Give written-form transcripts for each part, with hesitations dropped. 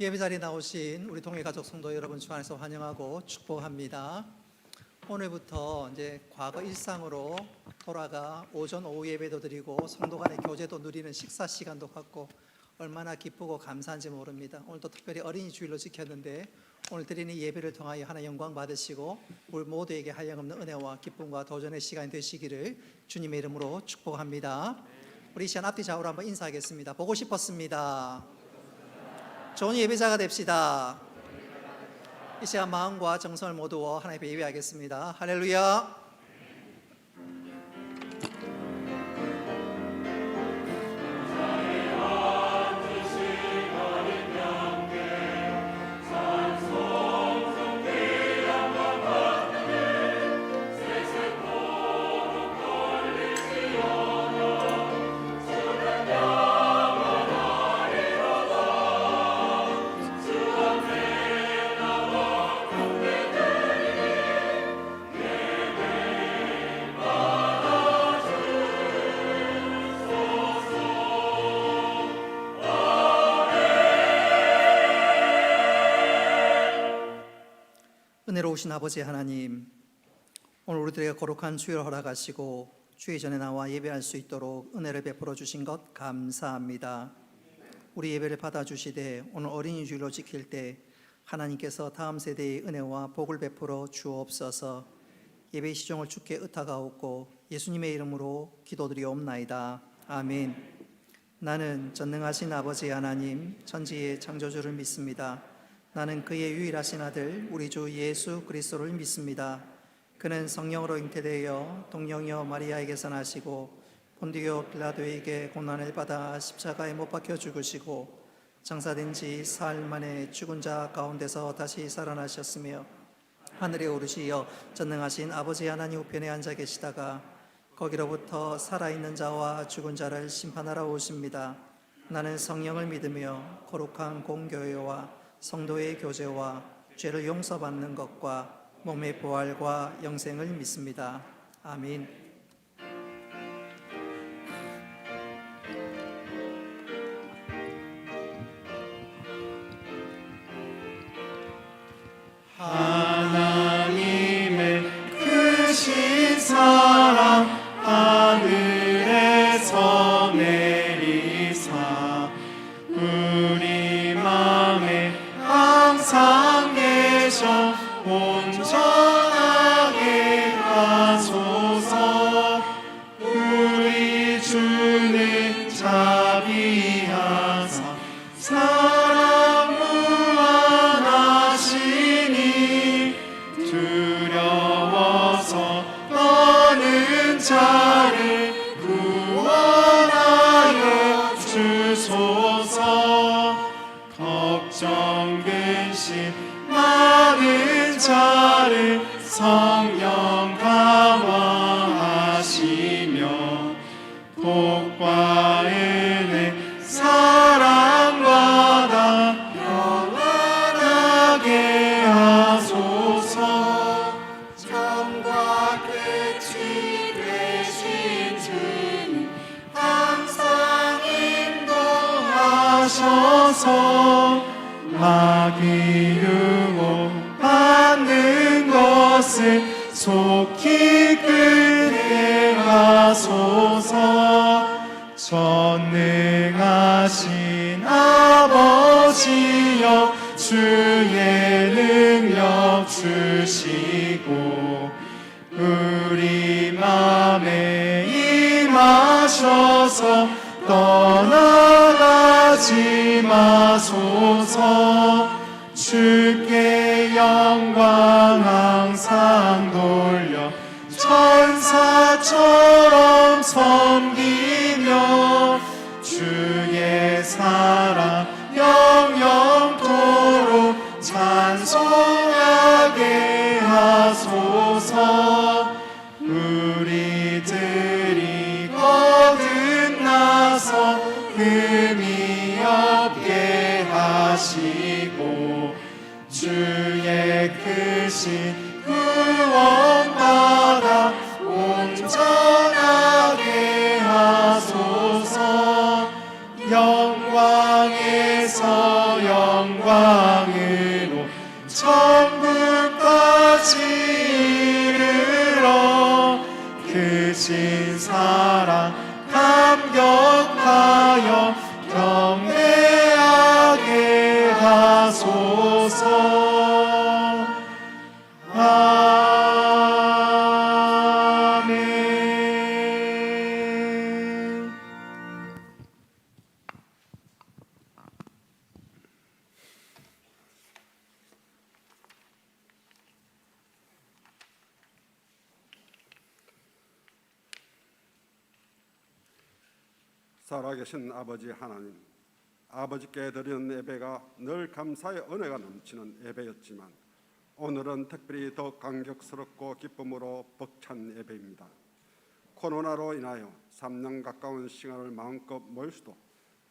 예배 자리에 나오신 우리 동해가족 성도 여러분 주 안에서 환영하고 축복합니다. 오늘부터 이제 과거 일상으로 돌아가 오전 오후 예배도 드리고 성도 간의 교제도 누리는 식사 시간도 갖고 얼마나 기쁘고 감사한지 모릅니다. 오늘도 특별히 어린이 주일로 지켰는데 오늘 드리는 예배를 통하여 하나님 영광 받으시고 우리 모두에게 한량없는 은혜와 기쁨과 도전의 시간이 되시기를 주님의 이름으로 축복합니다. 우리 이 시간 앞뒤 좌우로 한번 인사하겠습니다. 보고 싶었습니다. 좋은 예배자가 됩시다. 이 시간 마음과 정성을 모두어 하나님 앞에 예배하겠습니다. 할렐루야. 은혜로우신 아버지 하나님, 오늘 우리들에게 거룩한 주일을 허락하시고 주의 전에 나와 예배할 수 있도록 은혜를 베풀어 주신 것 감사합니다. 우리 예배를 받아주시되 오늘 어린이 주일로 지킬 때 하나님께서 다음 세대의 은혜와 복을 베풀어 주옵소서. 예배의 시종을 주께 의탁하옵고 예수님의 이름으로 기도드리옵나이다. 아멘. 나는 전능하신 아버지 하나님 천지의 창조주를 믿습니다. 나는 그의 유일하신 아들 우리 주 예수 그리스도를 믿습니다. 그는 성령으로 잉태되어 동정녀 마리아에게서 나시고 본디오 빌라도에게 고난을 받아 십자가에 못 박혀 죽으시고 장사된 지 사흘 만에 죽은 자 가운데서 다시 살아나셨으며 하늘에 오르시어 전능하신 아버지 하나님 우편에 앉아 계시다가 거기로부터 살아있는 자와 죽은 자를 심판하러 오십니다. 나는 성령을 믿으며 거룩한 공교회와 성도의 교제와 죄를 용서받는 것과 몸의 부활과 영생을 믿습니다. 아멘. 하나님의 크신 사랑 하늘에서 내리사 우리 마음에 항상 계셔 온전하게 하소서. 우리 주는 자비하사 사랑 무한하시니 두려워서 떠는 자를 구원하여 주소서. 걱정 근심 많은 자를 성령 강화하시며 복과 은혜 사랑받아 평안하게 하소서. 처음과 끝이 되신 주님 항상 인도하셔서 마귀 유혹 받는 것을 속히 끊게 하소서. 전능하신 아버지여 주의 능력 주시고 우리 맘에 임하셔서 떠나가지 마소서. 주께 영광 항상 돌려 천사처럼 섬기며 주의 사랑 영영토록 찬송하게 하소서. 우리들이 거듭나서 흠이 없게 하시고 주의 크신 구원받아 온전하게 하소서. 영광에서 영광 크신 사랑 감격하여 경배하게 하소서. 아멘. 살아계신 아버지 하나님, 아버지께 드리는 예배가 늘 감사의 은혜가 넘치는 예배였지만 오늘은 특별히 더 감격스럽고 기쁨으로 벅찬 예배입니다. 코로나로 인하여 3년 가까운 시간을 마음껏 모일 수도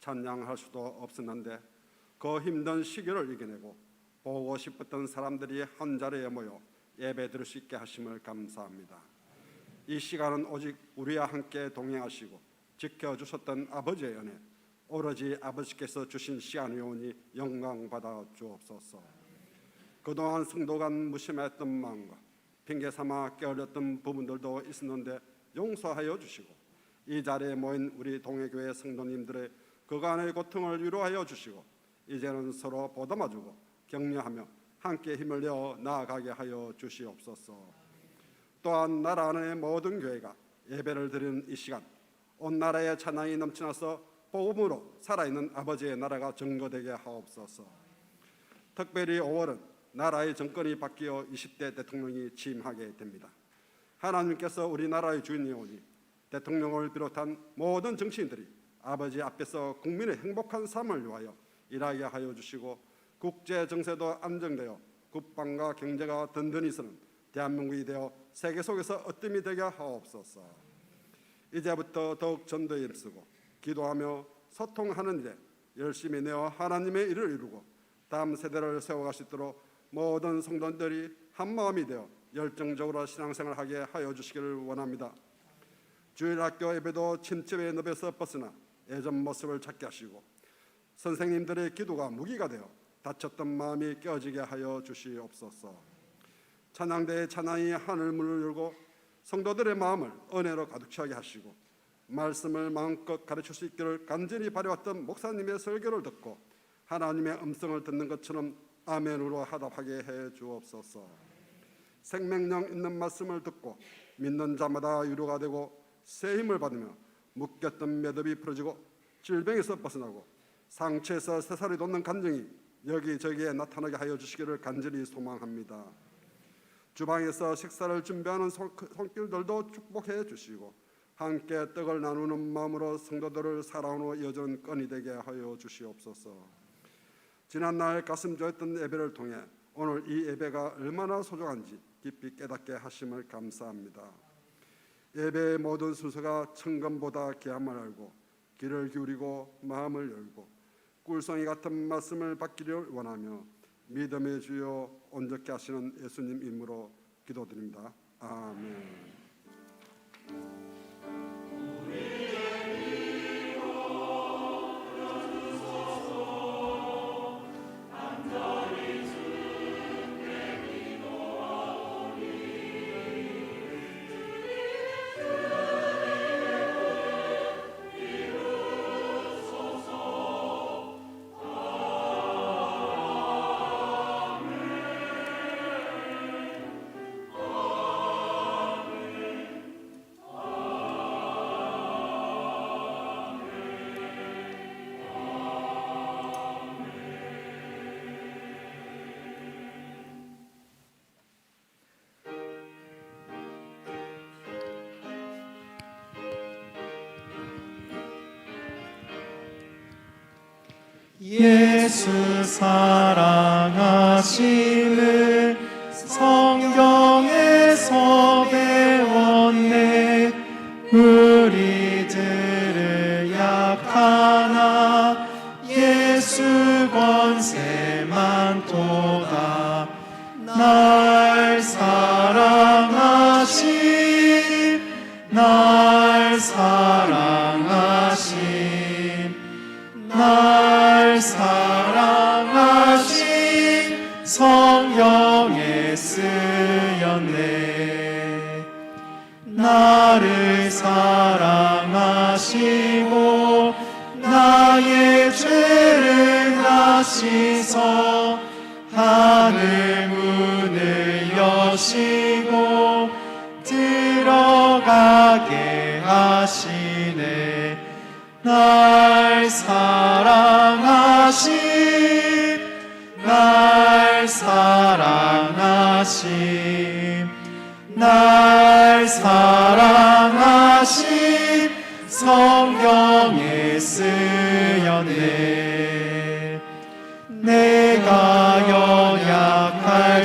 찬양할 수도 없었는데 그 힘든 시기를 이겨내고 보고 싶었던 사람들이 한자리에 모여 예배 드릴 수 있게 하심을 감사합니다. 이 시간은 오직 우리와 함께 동행하시고 지켜주셨던 아버지의 은혜, 오로지 아버지께서 주신 시간이오니 영광받아 주옵소서. 그동안 성도간 무심했던 마음과 핑계삼아 게을렸던 부분들도 있었는데 용서하여 주시고 이 자리에 모인 우리 동해교회 성도님들의 그간의 고통을 위로하여 주시고 이제는 서로 보듬어주고 격려하며 함께 힘을 내어 나아가게 하여 주시옵소서. 또한 나라 안의 모든 교회가 예배를 드리는 이 시간 온 나라에 찬양이 넘쳐나서 복음으로 살아있는 아버지의 나라가 증거되게 하옵소서. 특별히 5월은 나라의 정권이 바뀌어 20대 대통령이 취임하게 됩니다. 하나님께서 우리나라의 주인이오니 대통령을 비롯한 모든 정치인들이 아버지 앞에서 국민의 행복한 삶을 위하여 일하게 하여 주시고 국제 정세도 안정되어 국방과 경제가 든든히 서는 대한민국이 되어 세계 속에서 어뜸이 되게 하옵소서. 이제부터 더욱 전도에 힘쓰고 기도하며 소통하는 일에 열심히 내어 하나님의 일을 이루고 다음 세대를 세워갈 수 있도록 모든 성도들이 한마음이 되어 열정적으로 신앙생활하게 하여 주시기를 원합니다. 주일학교 예배도 침체의 늪에서 벗어나 예전 모습을 찾게 하시고 선생님들의 기도가 무기가 되어 다쳤던 마음이 깨어지게 하여 주시옵소서. 찬양대의 찬양이 하늘문을 열고 성도들의 마음을 은혜로 가득 차게 하시고 말씀을 마음껏 가르칠 수 있기를 간절히 바라왔던 목사님의 설교를 듣고 하나님의 음성을 듣는 것처럼 아멘으로 화답하게 해 주옵소서. 생명력 있는 말씀을 듣고 믿는 자마다 위로가 되고 새 힘을 받으며 묶였던 매듭이 풀어지고 질병에서 벗어나고 상처에서 새살이 돋는 감정이 여기저기에 나타나게 하여 주시기를 간절히 소망합니다. 주방에서 식사를 준비하는 손길들도 축복해 주시고 함께 떡을 나누는 마음으로 성도들을 사랑으로 이어주는 끈이 되게 하여 주시옵소서. 지난날 가슴 조였던 예배를 통해 오늘 이 예배가 얼마나 소중한지 깊이 깨닫게 하심을 감사합니다. 예배의 모든 순서가 천금보다 귀함을 알고 귀를 기울이고 마음을 열고 꿀송이 같은 말씀을 받기를 원하며 믿음의 주여 온전케 하시는 예수님 이름으로 기도드립니다. 아멘. 예수 사랑하심을 성경에서 배웠네. 우리들을 약하나 예수 권세 많도다. 날 사랑하심, 날 사랑하심, 날 사랑하신 성경에 쓰였네. 날 나를 사랑하시고 나의 죄를 다 씻어 하늘 문을 여시고 들어가게 하시네. 날 사랑하심, 날 사랑하심, 날 사랑하심, 성경에 쓰였네. 내가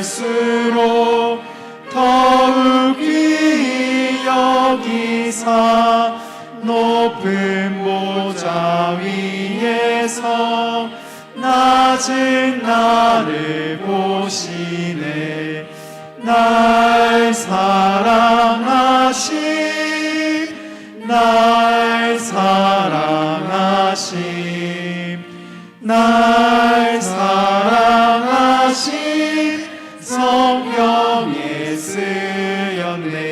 연약할수록 더욱 귀히 여기사 높은 보좌 위에서 낮은 나를 보시네. 날 사랑하심, 날 사랑하심, 날 사랑하심, 성경에 쓰였네.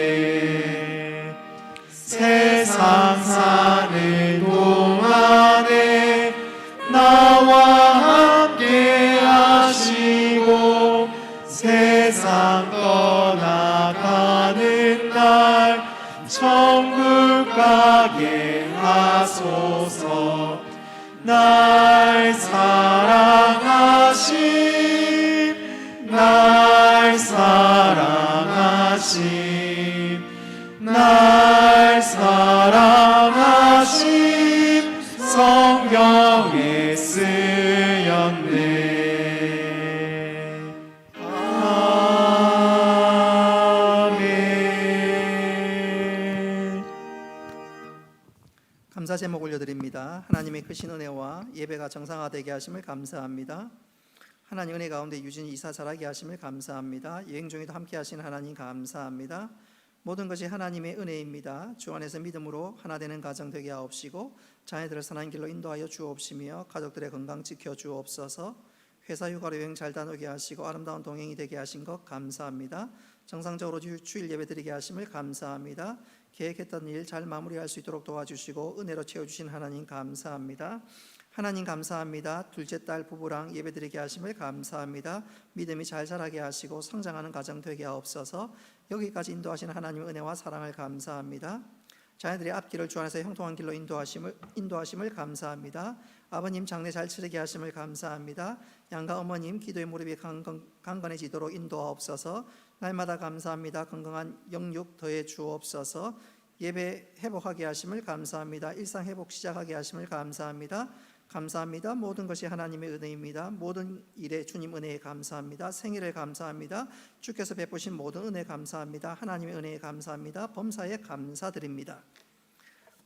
세상 사는 동안에 나와 함께 하시고 세상 떠나가는 날 천국 가게 하소서. 날 사랑하심, 날 사랑하심, 날 사랑하심, 성경에 쓰였네. 아멘. 감사 제목 올려드립니다. 하나님의 크신 은혜와 예배가 정상화되게 하심을 감사합니다. 하나님 은혜 가운데 유진이 이사 잘하게 하심을 감사합니다. 여행 중에도 함께 하신 하나님 감사합니다. 모든 것이 하나님의 은혜입니다. 주 안에서 믿음으로 하나 되는 가정 되게 하옵시고 자녀들을 선한 길로 인도하여 주옵시며 가족들의 건강 지켜 주옵소서. 회사 휴가로 여행 잘 다녀오게 하시고 아름다운 동행이 되게 하신 것 감사합니다. 정상적으로 주일 예배 드리게 하심을 감사합니다. 계획했던 일 잘 마무리할 수 있도록 도와주시고 은혜로 채워주신 하나님 감사합니다. 하나님 감사합니다. 둘째 딸 부부랑 예배드리게 하심을 감사합니다. 믿음이 잘 자라게 하시고 성장하는 가정 되게 하옵소서. 여기까지 인도하신 하나님의 은혜와 사랑을 감사합니다. 자녀들의 앞길을 주 안에서 형통한 길로 인도하심을 감사합니다. 아버님 장례 잘 치르게 하심을 감사합니다. 양가 어머님 기도의 무릎이 강건해지도록 인도하옵소서. 날마다 감사합니다. 건강한 영육 더해 주옵소서. 예배 회복하게 하심을 감사합니다. 일상 회복 시작하게 하심을 감사합니다. 감사합니다. 모든 것이 하나님의 은혜입니다. 모든 일에 주님 은혜에 감사합니다. 생일을 감사합니다. 주께서 베푸신 모든 은혜 감사합니다. 하나님의 은혜에 감사합니다. 범사에 감사드립니다.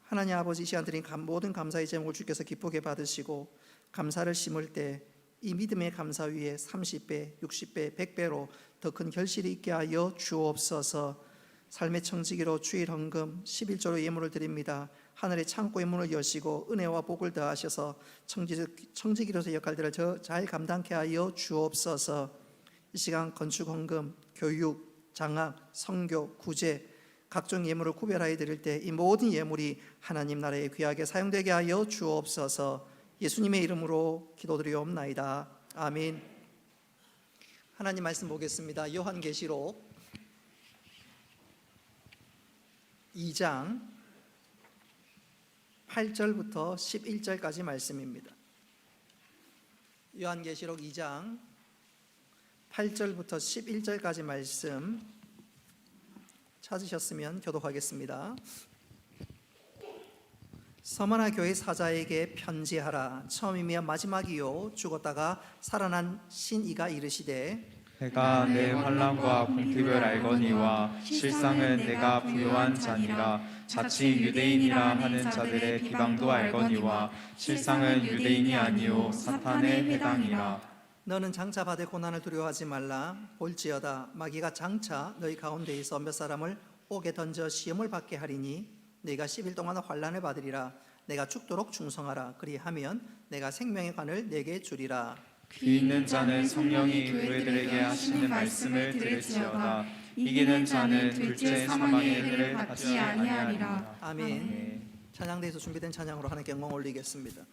하나님 아버지 이 시간 드린 모든 감사의 제목을 주께서 기쁘게 받으시고 감사를 심을 때 이 믿음의 감사 위에 30배, 60배, 100배로 더 큰 결실이 있게 하여 주옵소서. 삶의 청지기로 주일 헌금 11조로 예물을 드립니다. 하늘의 창고의 문을 여시고 은혜와 복을 더하셔서 청지기로서의 역할들을 잘 감당케 하여 주옵소서. 이 시간 건축 헌금, 교육, 장학, 선교, 구제 각종 예물을 구별하여 드릴 때 이 모든 예물이 하나님 나라에 귀하게 사용되게 하여 주옵소서. 예수님의 이름으로 기도드리옵나이다. 아멘. 하나님 말씀 보겠습니다. 요한계시록 2장 8절부터 11절까지 말씀입니다. 요한계시록 2장 8절부터 11절까지 말씀 찾으셨으면 교독하겠습니다. 서머나 교회 사자에게 편지하라. 처음이며 마지막이요 죽었다가 살아난 신이가 이르시되 내가 내 환난과 궁핍을 알거니와 실상은 내가 부요한 자니라. 자치 유대인이라 하는 자들의 비방도 알거니와 실상은 유대인이 아니요 사탄의 회당이라. 너는 장차 받을 고난을 두려워하지 말라. 볼지어다 마귀가 장차 너희 가운데에서 몇 사람을 옥에 던져 시험을 받게 하리니 네가 10일 동안 환난을 받으리라. 내가 죽도록 충성하라. 그리하면 내가 생명의 관을 내게 주리라. 귀 있는 자는 성령이 교회들에게 하시는 말씀을 들을지어다. 이기는 자는 둘째 사망의 해를 받지 아니하리라. 아멘. 찬양대에서 준비된 찬양으로 하나님께 영광 올리겠습니다.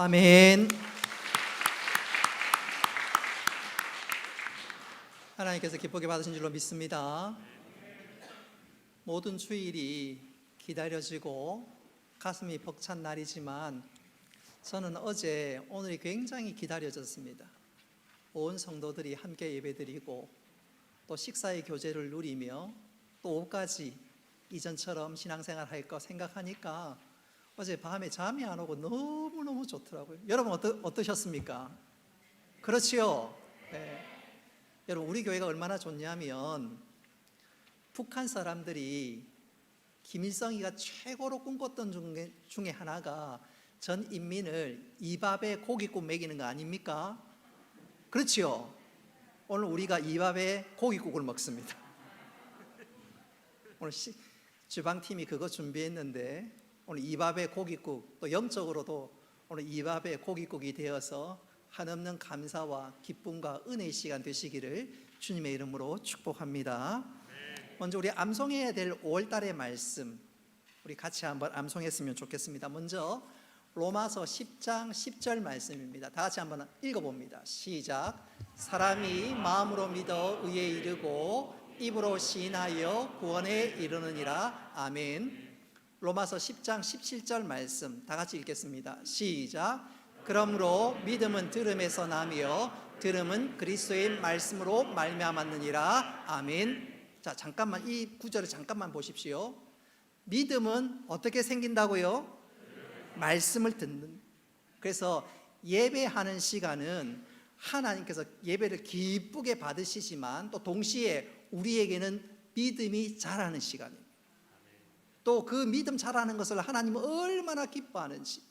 아멘. 하나님께서 기쁘게 받으신 줄로 믿습니다. 모든 주일이 기다려지고 가슴이 벅찬 날이지만 저는 어제 오늘이 굉장히 기다려졌습니다. 온 성도들이 함께 예배드리고 또 식사의 교제를 누리며 또 오후까지 이전처럼 신앙생활 할 거 생각하니까 어제 밤에 잠이 안 오고 너무너무 좋더라고요. 여러분 어떠셨습니까? 그렇지요? 네. 여러분 우리 교회가 얼마나 좋냐면 북한 사람들이 김일성이가 최고로 꿈꿨던 중에 하나가 전 인민을 이밥에 고깃국 먹이는 거 아닙니까? 그렇지요? 오늘 우리가 이밥에 고깃국을 먹습니다. 오늘 주방팀이 그거 준비했는데 오늘 이밥에 고깃국, 또 영적으로도 오늘 이밥에 고깃국이 되어서 한없는 감사와 기쁨과 은혜의 시간 되시기를 주님의 이름으로 축복합니다. 먼저 우리 암송해야 될 5월달의 말씀 우리 같이 한번 암송했으면 좋겠습니다. 먼저 로마서 10장 10절 말씀입니다. 다 같이 한번 읽어봅니다. 시작. 사람이 마음으로 믿어 의에 이르고 입으로 시인하여 구원에 이르느니라. 아멘. 로마서 10장 17절 말씀 다 같이 읽겠습니다. 시작. 그러므로 믿음은 들음에서 나며 들음은 그리스도의 말씀으로 말미암았느니라. 아멘. 자, 잠깐만 이 구절을 잠깐만 보십시오. 믿음은 어떻게 생긴다고요? 말씀을 듣는. 그래서 예배하는 시간은 하나님께서 예배를 기쁘게 받으시지만 또 동시에 우리에게는 믿음이 자라는 시간입니다. 또 그 믿음 자라는 것을 하나님은 얼마나 기뻐하는지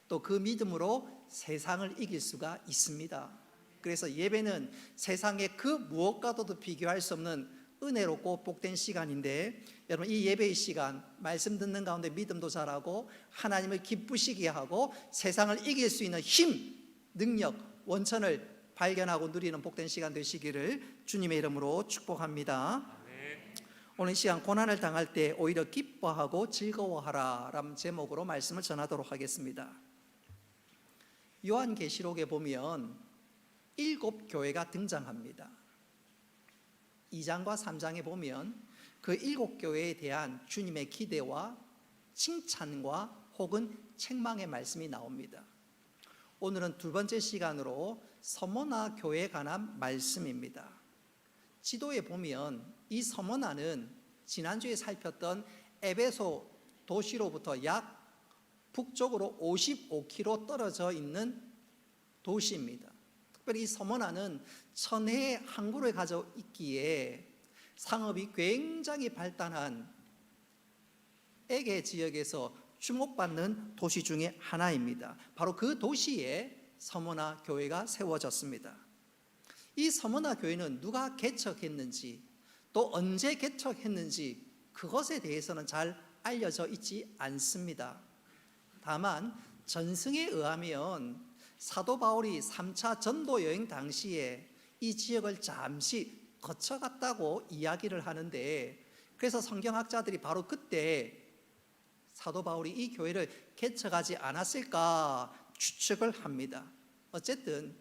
또 그 믿음으로 세상을 이길 수가 있습니다. 그래서 예배는 세상의 그 무엇과도 비교할 수 없는 은혜롭고 복된 시간인데, 여러분 이 예배의 시간 말씀 듣는 가운데 믿음도 자라고 하나님을 기쁘시게 하고 세상을 이길 수 있는 힘, 능력, 원천을 발견하고 누리는 복된 시간 되시기를 주님의 이름으로 축복합니다. 오늘 이 시간 고난을 당할 때 오히려 기뻐하고 즐거워하라 라는 제목으로 말씀을 전하도록 하겠습니다. 요한계시록에 보면 7교회가 등장합니다. 2장과 3장에 보면 그 7교회에 대한 주님의 기대와 칭찬과 혹은 책망의 말씀이 나옵니다. 오늘은 두 번째 시간으로 서머나 교회에 관한 말씀입니다. 지도에 보면 이 서머나는 지난주에 살폈던 에베소 도시로부터 약 북쪽으로 55km 떨어져 있는 도시입니다. 특별히 이 서머나는 천혜의 항구를 가지고 있기에 상업이 굉장히 발달한 에게 지역에서 주목받는 도시 중에 하나입니다. 바로 그 도시에 서머나 교회가 세워졌습니다. 이 서머나 교회는 누가 개척했는지 또 언제 개척했는지 그것에 대해서는 잘 알려져 있지 않습니다. 다만 전승에 의하면 사도 바울이 3차 전도 여행 당시에 이 지역을 잠시 거쳐갔다고 이야기를 하는데, 그래서 성경학자들이 바로 그때 사도 바울이 이 교회를 개척하지 않았을까 추측을 합니다. 어쨌든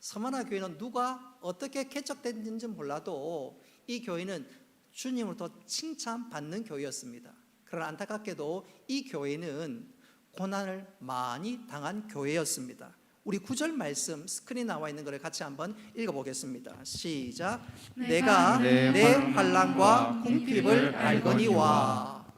서머나 교회는 누가 어떻게 개척됐는지 몰라도 이 교회는 주님으로부터 칭찬받는 교회였습니다. 그러나 안타깝게도 이 교회는 고난을 많이 당한 교회였습니다. 우리 9절 말씀 스크린 나와 있는 것을 같이 한번 읽어보겠습니다. 시작. 내가 내 환난과 궁핍을 알거니와.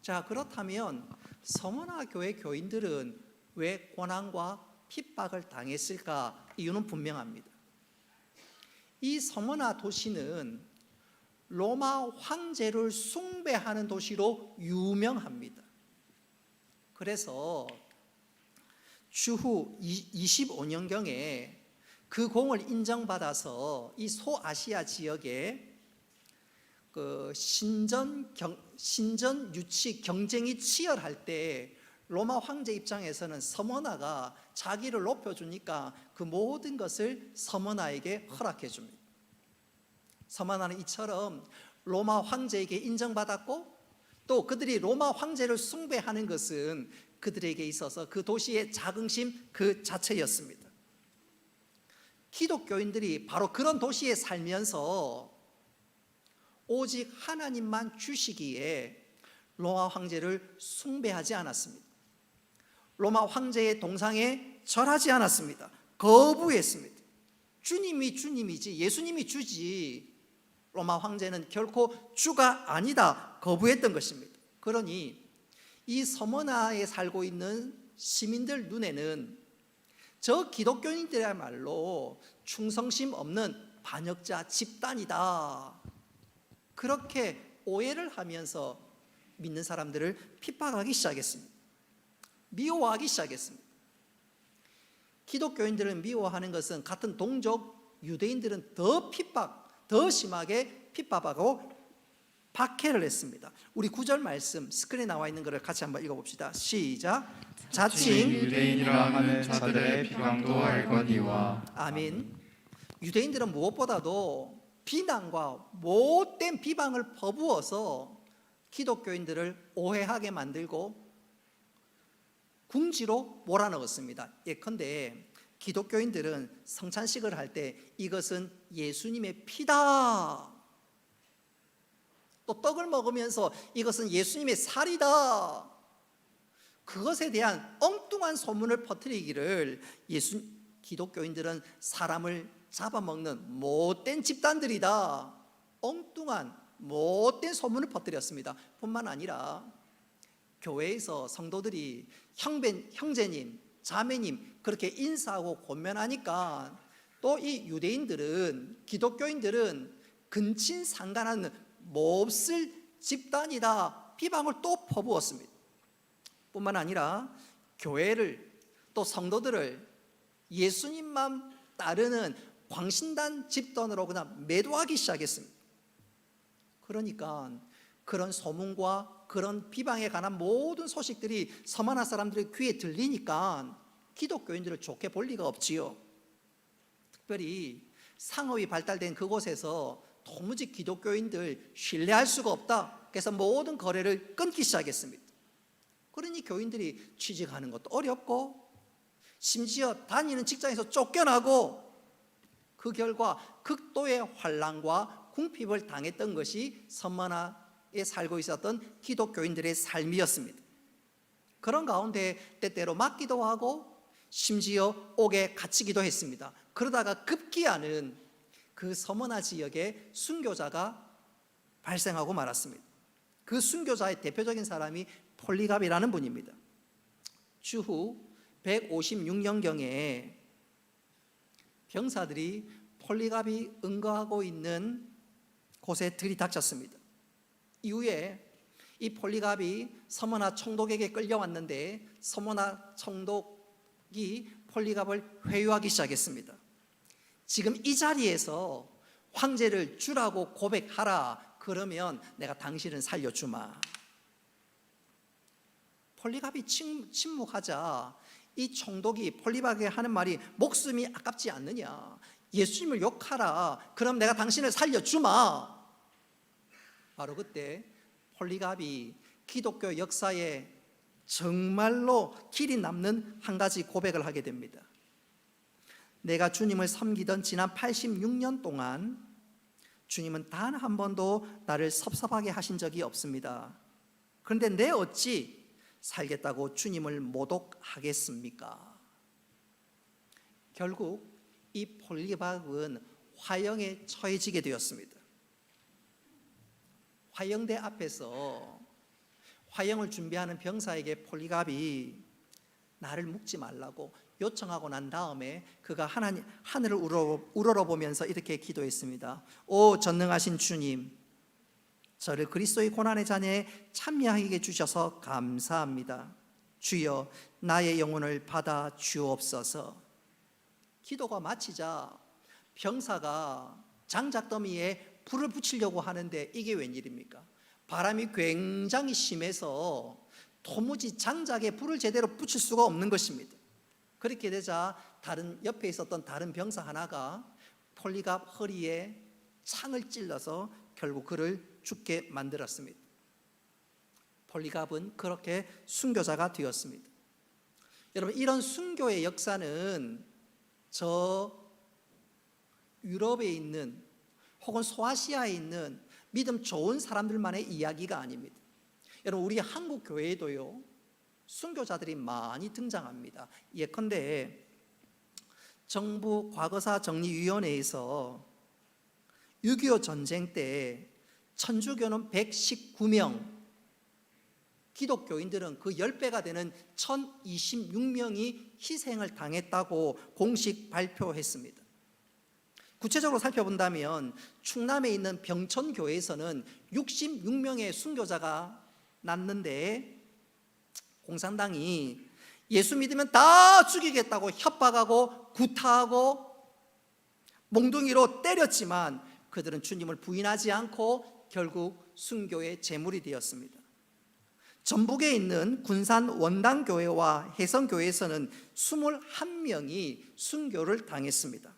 자, 그렇다면 서머나 교회 교인들은 왜 고난과 핍박을 당했을까? 이유는 분명합니다. 이 서머나 도시는 로마 황제를 숭배하는 도시로 유명합니다. 그래서 추후 25년경에 그 공을 인정받아서 이 소아시아 지역에 그 신전 유치 경쟁이 치열할 때 로마 황제 입장에서는 서머나가 자기를 높여주니까 그 모든 것을 서머나에게 허락해 줍니다. 서머나는 이처럼 로마 황제에게 인정받았고 또 그들이 로마 황제를 숭배하는 것은 그들에게 있어서 그 도시의 자긍심 그 자체였습니다. 기독교인들이 바로 그런 도시에 살면서 오직 하나님만 주시기에 로마 황제를 숭배하지 않았습니다. 로마 황제의 동상에 절하지 않았습니다. 거부했습니다. 주님이 주님이지 예수님이 주지 로마 황제는 결코 주가 아니다 거부했던 것입니다. 그러니 이 서머나에 살고 있는 시민들 눈에는 저 기독교인들이야말로 충성심 없는 반역자 집단이다, 그렇게 오해를 하면서 믿는 사람들을 핍박하기 시작했습니다. 미워하기 시작했습니다. 기독교인들을 미워하는 것은 같은 동족 유대인들은 더 심하게 핍박하고 박해를 했습니다. 우리 9절 말씀 스크린에 나와 있는 것을 같이 한번 읽어봅시다. 시작. 자칭 유대인이라 하는 자들의 비방도 알거니와. 아멘. 유대인들은 무엇보다도 비난과 못된 비방을 퍼부어서 기독교인들을 오해하게 만들고 궁지로 몰아넣었습니다. 예컨대 기독교인들은 성찬식을 할 때 이것은 예수님의 피다, 또 떡을 먹으면서 이것은 예수님의 살이다, 그것에 대한 엉뚱한 소문을 퍼뜨리기를 기독교인들은 사람을 잡아먹는 못된 집단들이다, 엉뚱한 못된 소문을 퍼뜨렸습니다. 뿐만 아니라 교회에서 성도들이 형제님, 자매님 그렇게 인사하고 권면하니까 또 이 유대인들은, 기독교인들은 근친상간하는 몹쓸 집단이다 비방을 또 퍼부었습니다. 뿐만 아니라 교회를, 또 성도들을 예수님만 따르는 광신단 집단으로 그냥 매도하기 시작했습니다. 그러니까 그런 소문과 그런 비방에 관한 모든 소식들이 서머나 사람들의 귀에 들리니까 기독교인들을 좋게 볼 리가 없지요. 특별히 상업이 발달된 그곳에서 도무지 기독교인들 신뢰할 수가 없다. 그래서 모든 거래를 끊기 시작했습니다. 그러니 교인들이 취직하는 것도 어렵고 심지어 다니는 직장에서 쫓겨나고 그 결과 극도의 환난과 궁핍을 당했던 것이 선만하에 살고 있었던 기독교인들의 삶이었습니다. 그런 가운데 때때로 맞기도 하고 심지어 옥에 갇히기도 했습니다. 그러다가 급기야는 그 서머나 지역에 순교자가 발생하고 말았습니다. 그 순교자의 대표적인 사람이 폴리갑이라는 분입니다. 주후 156년경에 병사들이 폴리갑이 응거하고 있는 곳에 들이닥쳤습니다. 이후에 이 폴리갑이 서머나 총독에게 끌려왔는데 서머나 총독이 폴리갑을 회유하기 시작했습니다. 지금 이 자리에서 황제를 주라고 고백하라. 그러면 내가 당신을 살려주마. 폴리갑이 침묵하자 이 총독이 폴리갑에게 하는 말이 목숨이 아깝지 않느냐, 예수님을 욕하라. 그럼 내가 당신을 살려주마. 바로 그때 폴리갑이 기독교 역사에 정말로 길이 남는 한 가지 고백을 하게 됩니다. 내가 주님을 섬기던 지난 86년 동안 주님은 단 한 번도 나를 섭섭하게 하신 적이 없습니다. 그런데 내 어찌 살겠다고 주님을 모독하겠습니까? 결국 이 폴리갑은 화형에 처해지게 되었습니다. 화형대 앞에서 화형을 준비하는 병사에게 폴리갑이 나를 묵지 말라고 요청하고 난 다음에 그가 하늘을 우러러보면서 이렇게 기도했습니다. 오 전능하신 주님, 저를 그리스도의 고난의 잔에 참여하게 주셔서 감사합니다. 주여 나의 영혼을 받아 주옵소서. 기도가 마치자 병사가 장작더미에 불을 붙이려고 하는데 이게 웬일입니까? 바람이 굉장히 심해서 도무지 장작에 불을 제대로 붙일 수가 없는 것입니다. 그렇게 되자 옆에 있었던 다른 병사 하나가 폴리갑 허리에 창을 찔러서 결국 그를 죽게 만들었습니다. 폴리갑은 그렇게 순교자가 되었습니다. 여러분, 이런 순교의 역사는 저 유럽에 있는 혹은 소아시아에 있는 믿음 좋은 사람들만의 이야기가 아닙니다. 여러분, 우리 한국 교회에도요 순교자들이 많이 등장합니다. 예컨대 정부 과거사 정리위원회에서 6.25 전쟁 때 천주교는 119명, 기독교인들은 그 10배가 되는 1026명이 희생을 당했다고 공식 발표했습니다. 구체적으로 살펴본다면 충남에 있는 병천교회에서는 66명의 순교자가 났는데 공산당이 예수 믿으면 다 죽이겠다고 협박하고 구타하고 몽둥이로 때렸지만 그들은 주님을 부인하지 않고 결국 순교의 제물이 되었습니다. 전북에 있는 군산 원당교회와 해성교회에서는 21명이 순교를 당했습니다.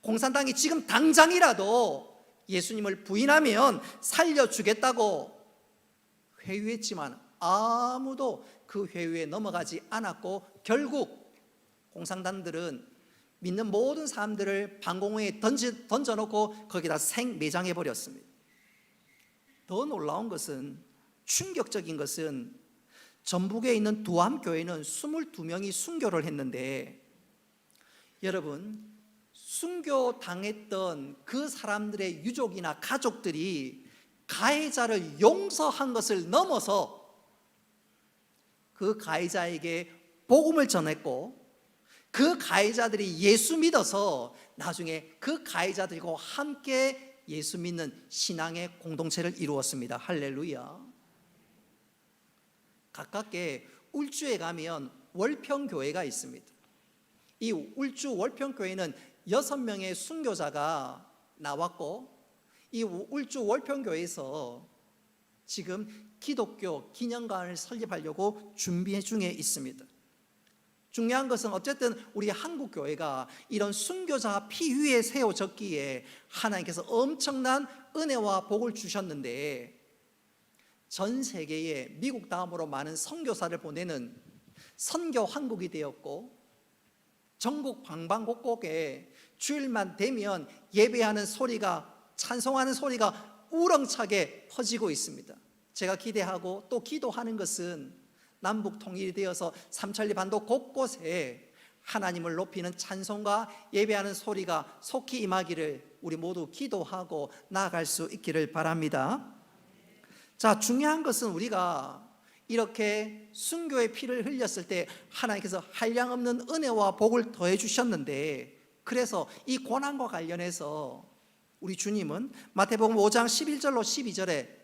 공산당이 지금 당장이라도 예수님을 부인하면 살려주겠다고 회유했지만 아무도 그 회유에 넘어가지 않았고 결국 공산당들은 믿는 모든 사람들을 방공호에 던져놓고 거기다 생매장해 버렸습니다. 더 놀라운 것은, 충격적인 것은 전북에 있는 두암교회는 22명이 순교를 했는데, 여러분, 순교당했던 그 사람들의 유족이나 가족들이 가해자를 용서한 것을 넘어서 그 가해자에게 복음을 전했고, 그 가해자들이 예수 믿어서 나중에 그 가해자들과 함께 예수 믿는 신앙의 공동체를 이루었습니다. 할렐루야. 가깝게 울주에 가면 월평교회가 있습니다. 이 울주 월평교회는 6명의 순교자가 나왔고, 이 울주 월평교회에서 지금 기독교 기념관을 설립하려고 준비 중에 있습니다. 중요한 것은 어쨌든 우리 한국교회가 이런 순교자 피 위에 세워졌기에 하나님께서 엄청난 은혜와 복을 주셨는데, 전 세계에 미국 다음으로 많은 선교사를 보내는 선교 왕국이 되었고, 전국 방방곡곡에 주일만 되면 예배하는 소리가, 찬송하는 소리가 우렁차게 퍼지고 있습니다. 제가 기대하고 또 기도하는 것은 남북 통일이 되어서 삼천리 반도 곳곳에 하나님을 높이는 찬송과 예배하는 소리가 속히 임하기를 우리 모두 기도하고 나아갈 수 있기를 바랍니다. 자, 중요한 것은 우리가 이렇게 순교의 피를 흘렸을 때 하나님께서 한량없는 은혜와 복을 더해 주셨는데, 그래서 이 고난과 관련해서 우리 주님은 마태복음 5장 11절로 12절에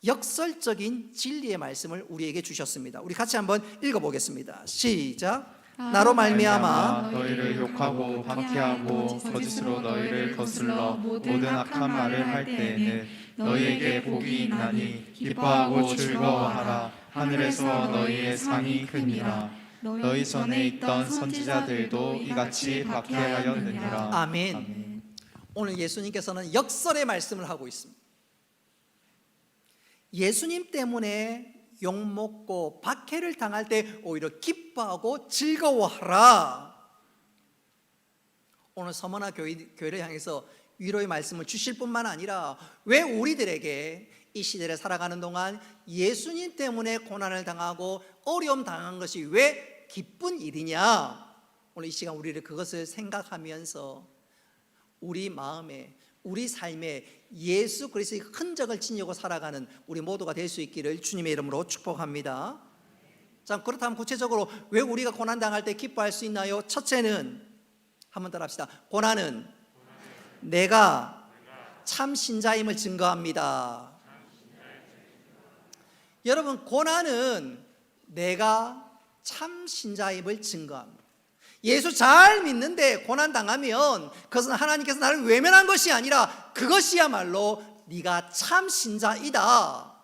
역설적인 진리의 말씀을 우리에게 주셨습니다. 우리 같이 한번 읽어보겠습니다. 시작. 나로 말미암아 너희를 욕하고 박해하고 거짓으로 너희를 거슬러 모든 악한 말을 할 때에는 너희에게 복이 있나니 기뻐하고 즐거워하라. 하늘에서 너희의 상이 크니라. 너희 전에 있던 선지자들도 이같이 박해하였느니라. 아멘. 오늘 예수님께서는 역설의 말씀을 하고 있습니다. 예수님 때문에 욕먹고 박해를 당할 때 오히려 기뻐하고 즐거워하라. 오늘 서머나 교회를 향해서 위로의 말씀을 주실 뿐만 아니라 왜 우리들에게 이 시대를 살아가는 동안 예수님 때문에 고난을 당하고 어려움 당한 것이 왜 기쁜 일이냐, 오늘 이 시간 우리를 그것을 생각하면서 우리 마음에, 우리 삶에 예수 그리스도의 흔적을 지니고 살아가는 우리 모두가 될 수 있기를 주님의 이름으로 축복합니다. 자, 그렇다면 구체적으로 왜 우리가 고난당할 때 기뻐할 수 있나요? 첫째는, 한번 따라 합시다. 고난은 내가 참 신자임을 증거합니다. 여러분, 고난은 내가 참 신자임을 증거합니다. 예수 잘 믿는데 고난당하면 그것은 하나님께서 나를 외면한 것이 아니라 그것이야말로 네가 참 신자이다,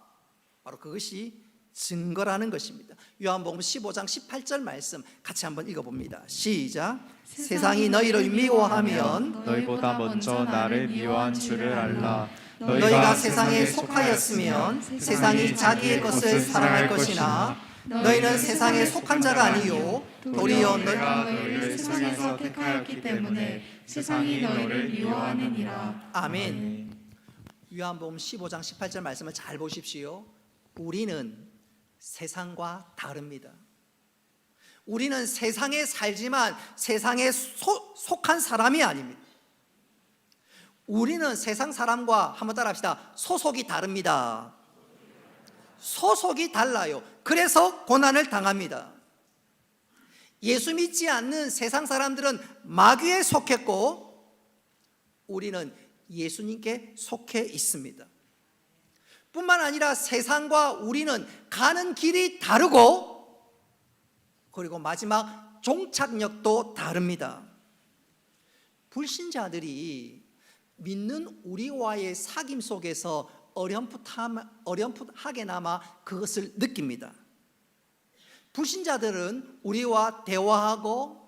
바로 그것이 증거라는 것입니다. 요한복음 15장 18절 말씀 같이 한번 읽어봅니다. 시작. 세상이 너희를 미워하면 너희보다 먼저 나를 미워한 줄을 알라. 너희가 세상에 속하였으면 세상이 자기의 것을 사랑할 것이나 너희는 세상에 속한 자가 아니요 도리어 내가 너희를 세상에서 택하였기 때문에 세상이 너희를 미워하느니라. 아멘. 요한복음 15장 18절 말씀을 잘 보십시오. 우리는 세상과 다릅니다. 우리는 세상에 살지만 세상에 속한 사람이 아닙니다. 우리는 세상 사람과, 한번 따라 합시다, 소속이 다릅니다. 소속이 달라요. 그래서 고난을 당합니다. 예수 믿지 않는 세상 사람들은 마귀에 속했고 우리는 예수님께 속해 있습니다. 뿐만 아니라 세상과 우리는 가는 길이 다르고, 그리고 마지막 종착역도 다릅니다. 불신자들이 믿는 우리와의 사귐 속에서 어렴풋하게나마 그것을 느낍니다. 불신자들은 우리와 대화하고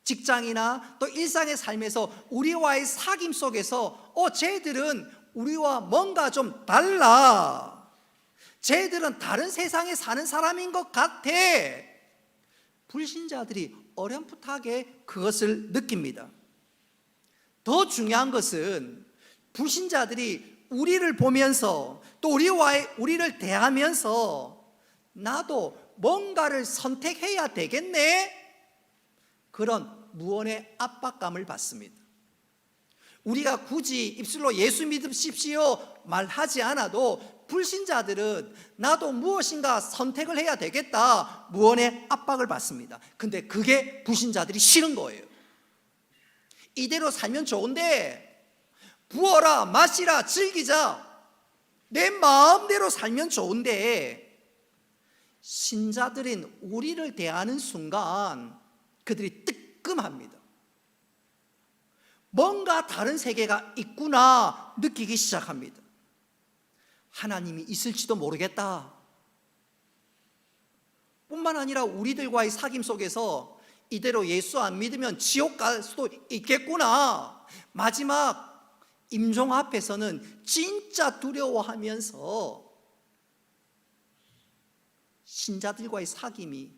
직장이나 또 일상의 삶에서 우리와의 사귐 속에서 쟤들은 우리와 뭔가 좀 달라, 쟤들은 다른 세상에 사는 사람인 것 같아. 불신자들이 어렴풋하게 그것을 느낍니다. 더 중요한 것은 불신자들이 우리를 보면서 또 우리를 대하면서 나도 뭔가를 선택해야 되겠네, 그런 무언의 압박감을 받습니다. 우리가 굳이 입술로 예수 믿으십시오 말하지 않아도 불신자들은 나도 무엇인가 선택을 해야 되겠다, 무언의 압박을 받습니다. 근데 그게 불신자들이 싫은 거예요. 이대로 살면 좋은데, 부어라 마시라 즐기자, 내 마음대로 살면 좋은데, 신자들인 우리를 대하는 순간 그들이 뜨끔합니다. 뭔가 다른 세계가 있구나 느끼기 시작합니다. 하나님이 있을지도 모르겠다. 뿐만 아니라 우리들과의 사귐 속에서 이대로 예수 안 믿으면 지옥 갈 수도 있겠구나. 마지막 임종 앞에서는 진짜 두려워하면서 신자들과의 사귐이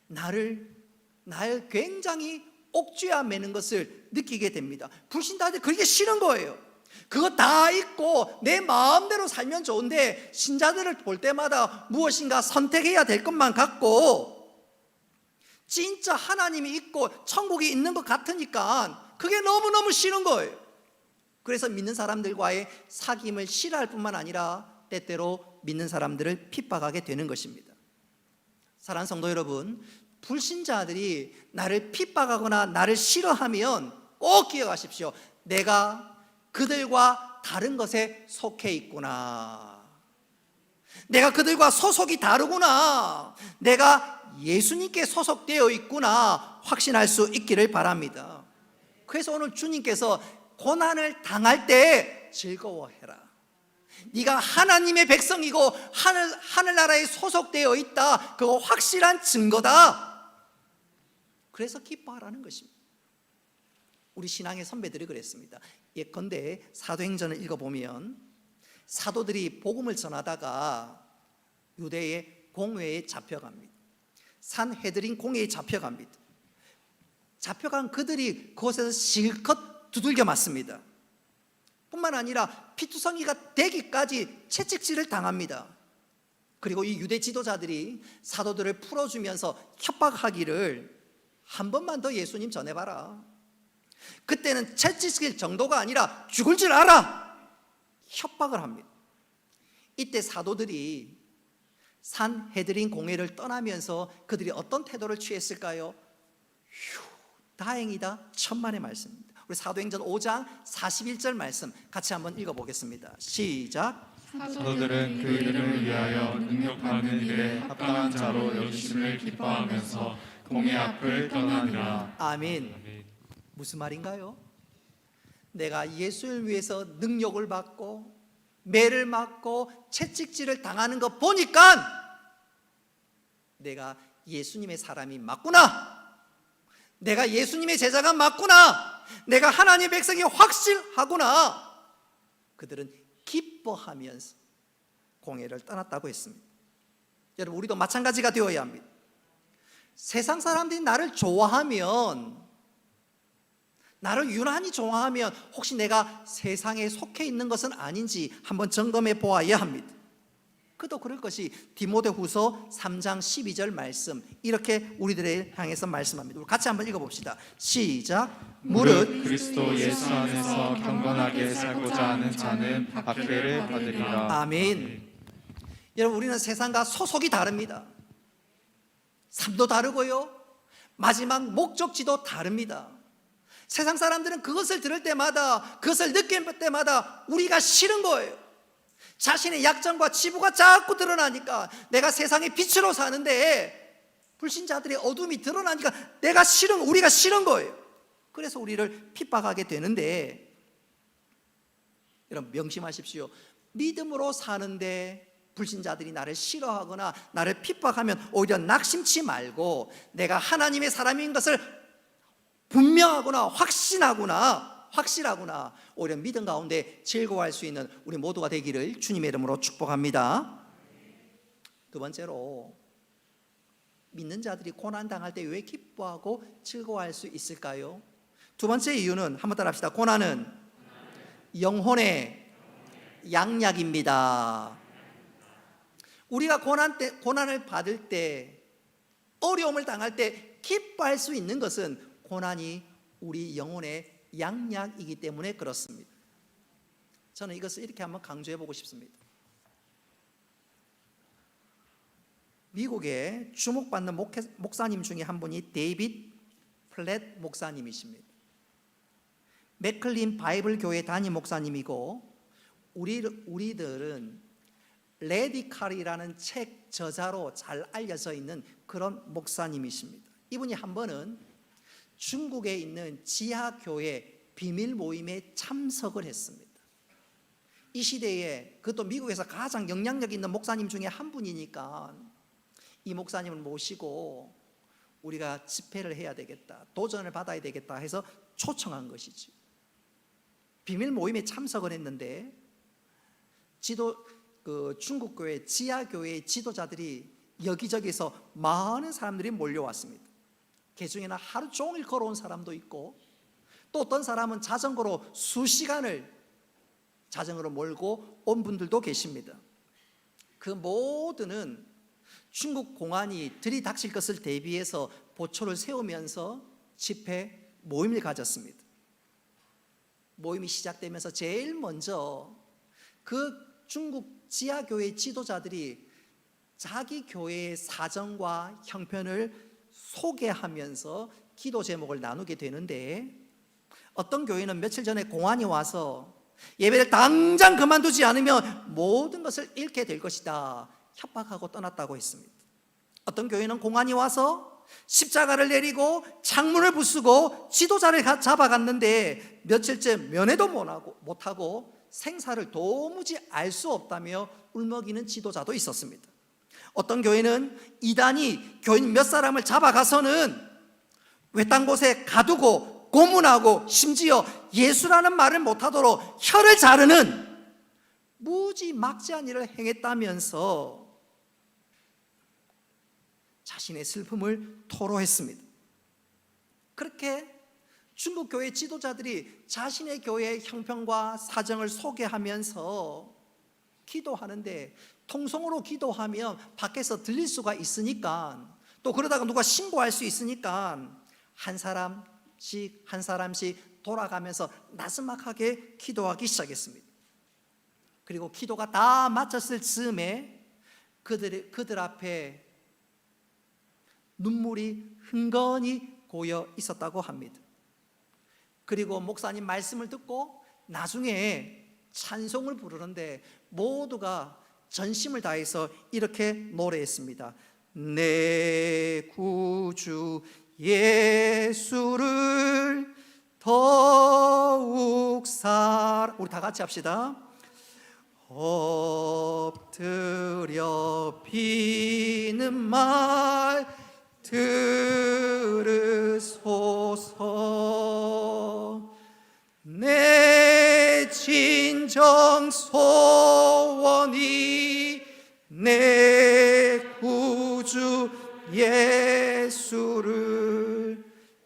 나를 굉장히 옥죄어 매는 것을 느끼게 됩니다. 불신자들 그게 싫은 거예요. 그거 다 있고 내 마음대로 살면 좋은데, 신자들을 볼 때마다 무엇인가 선택해야 될 것만 같고, 진짜 하나님이 있고 천국이 있는 것 같으니까 그게 너무너무 싫은 거예요. 그래서 믿는 사람들과의 사귐을 싫어할 뿐만 아니라 때때로 믿는 사람들을 핍박하게 되는 것입니다. 사랑하는 성도 여러분, 불신자들이 나를 핍박하거나 나를 싫어하면 꼭 기억하십시오. 내가 그들과 다른 것에 속해 있구나, 내가 그들과 소속이 다르구나, 내가 예수님께 소속되어 있구나 확신할 수 있기를 바랍니다. 그래서 오늘 주님께서 고난을 당할 때 즐거워해라, 네가 하나님의 백성이고 하늘나라에 소속되어 있다, 그거 확실한 증거다, 그래서 기뻐하라는 것입니다. 우리 신앙의 선배들이 그랬습니다. 예컨대 사도행전을 읽어보면 사도들이 복음을 전하다가 유대의 공회에 잡혀갑니다. 산헤드린 공회에 잡혀갑니다. 잡혀간 그들이 그곳에서 실컷 두들겨 맞습니다. 뿐만 아니라 피투성이가 되기까지 채찍질을 당합니다. 그리고 이 유대 지도자들이 사도들을 풀어주면서 협박하기를, 한 번만 더 예수님 전해봐라, 그때는 채찍질 정도가 아니라 죽을 줄 알아, 협박을 합니다. 이때 사도들이 산헤드린 공회를 떠나면서 그들이 어떤 태도를 취했을까요? 다행이다, 천만의 말씀입니다. 우리 사도행전 5장 41절 말씀 같이 한번 읽어보겠습니다. 시작. 사도들은 그 이름을 위하여 능력하는 일에 합당한 자로 여기심을 기뻐하면서 공회 앞을 떠나니라. 아멘. 무슨 말인가요? 내가 예수를 위해서 능력을 받고 매를 맞고 채찍질을 당하는 거 보니까 내가 예수님의 사람이 맞구나, 내가 예수님의 제자가 맞구나, 내가 하나님의 백성이 확실하구나, 그들은 기뻐하면서 공회를 떠났다고 했습니다. 여러분, 우리도 마찬가지가 되어야 합니다. 세상 사람들이 나를 좋아하면, 나를 유난히 좋아하면 혹시 내가 세상에 속해 있는 것은 아닌지 한번 점검해 보아야 합니다. 그도 그럴 것이 디모데후서 3장 12절 말씀, 이렇게 우리들을 향해서 말씀합니다. 우리 같이 한번 읽어봅시다. 시작. 무릇 그리스도 예수 안에서 경건하게 살고자 하는 자는 박해를 받으리라. 아멘. 여러분, 우리는 세상과 소속이 다릅니다. 삶도 다르고요, 마지막 목적지도 다릅니다. 세상 사람들은 그것을 들을 때마다, 그것을 느낄 때마다 우리가 싫은 거예요. 자신의 약점과 치부가 자꾸 드러나니까 내가 세상의 빛으로 사는데 불신자들의 어둠이 드러나니까 우리가 싫은 거예요. 그래서 우리를 핍박하게 되는데, 여러분 명심하십시오. 믿음으로 사는데 불신자들이 나를 싫어하거나 나를 핍박하면 오히려 낙심치 말고 내가 하나님의 사람인 것을 분명하구나, 확실하구나 오히려 믿음 가운데 즐거워할 수 있는 우리 모두가 되기를 주님의 이름으로 축복합니다. 두 번째로, 믿는 자들이 고난당할 때 왜 기뻐하고 즐거워할 수 있을까요? 두 번째 이유는 한번 따라 합시다. 고난은 영혼의 양약입니다. 우리가 고난을 받을 때, 어려움을 당할 때 기뻐할 수 있는 것은 고난이 우리 영혼의 양약이기 때문에 그렇습니다. 저는 이것을 이렇게 한번 강조해 보고 싶습니다. 미국에 주목받는 목사님 중에 한 분이 데이빗 플랫 목사님이십니다. 맥클린 바이블 교회 담임 목사님이고, 우리들은 레디칼이라는 책 저자로 잘 알려져 있는 그런 목사님이십니다. 이분이 한 번은 중국에 있는 지하교회 비밀 모임에 참석을 했습니다. 이 시대에 그것도 미국에서 가장 영향력 있는 목사님 중에 한 분이니까 이 목사님을 모시고 우리가 집회를 해야 되겠다, 도전을 받아야 되겠다 해서 초청한 것이지. 비밀 모임에 참석을 했는데 중국 교회 지하교회의 지도자들이 여기저기서 많은 사람들이 몰려왔습니다. 그 중에는 하루 종일 걸어온 사람도 있고, 또 어떤 사람은 자전거로 수시간을 자전거로 몰고 온 분들도 계십니다. 그 모두는 중국 공안이 들이닥칠 것을 대비해서 보초를 세우면서 집회 모임을 가졌습니다. 모임이 시작되면서 제일 먼저 그 중국 지하교회 지도자들이 자기 교회의 사정과 형편을 소개하면서 기도 제목을 나누게 되는데, 어떤 교회는 며칠 전에 공안이 와서 예배를 당장 그만두지 않으면 모든 것을 잃게 될 것이다 협박하고 떠났다고 했습니다. 어떤 교회는 공안이 와서 십자가를 내리고 창문을 부수고 지도자를 잡아갔는데 며칠째 면회도 못하고 생사를 도무지 알 수 없다며 울먹이는 지도자도 있었습니다. 어떤 교회는 이단이 교인 몇 사람을 잡아가서는 외딴 곳에 가두고 고문하고 심지어 예수라는 말을 못하도록 혀를 자르는 무지막지한 일을 행했다면서 자신의 슬픔을 토로했습니다. 그렇게 중국 교회 지도자들이 자신의 교회의 형편과 사정을 소개하면서 기도하는데, 통성으로 기도하면 밖에서 들릴 수가 있으니까, 또 그러다가 누가 신고할 수 있으니까 한 사람씩 돌아가면서 나스막하게 기도하기 시작했습니다. 그리고 기도가 다 마쳤을 즈음에 그들 앞에 눈물이 흥건히 고여 있었다고 합니다. 그리고 목사님 말씀을 듣고 나중에 찬송을 부르는데 모두가 전심을 다해서 이렇게 노래했습니다. 내 구주 예수를 더욱 우리 다 같이 합시다. 엎드려 비는 말 들으소서. 내 진정 소원이 내 구주 예수를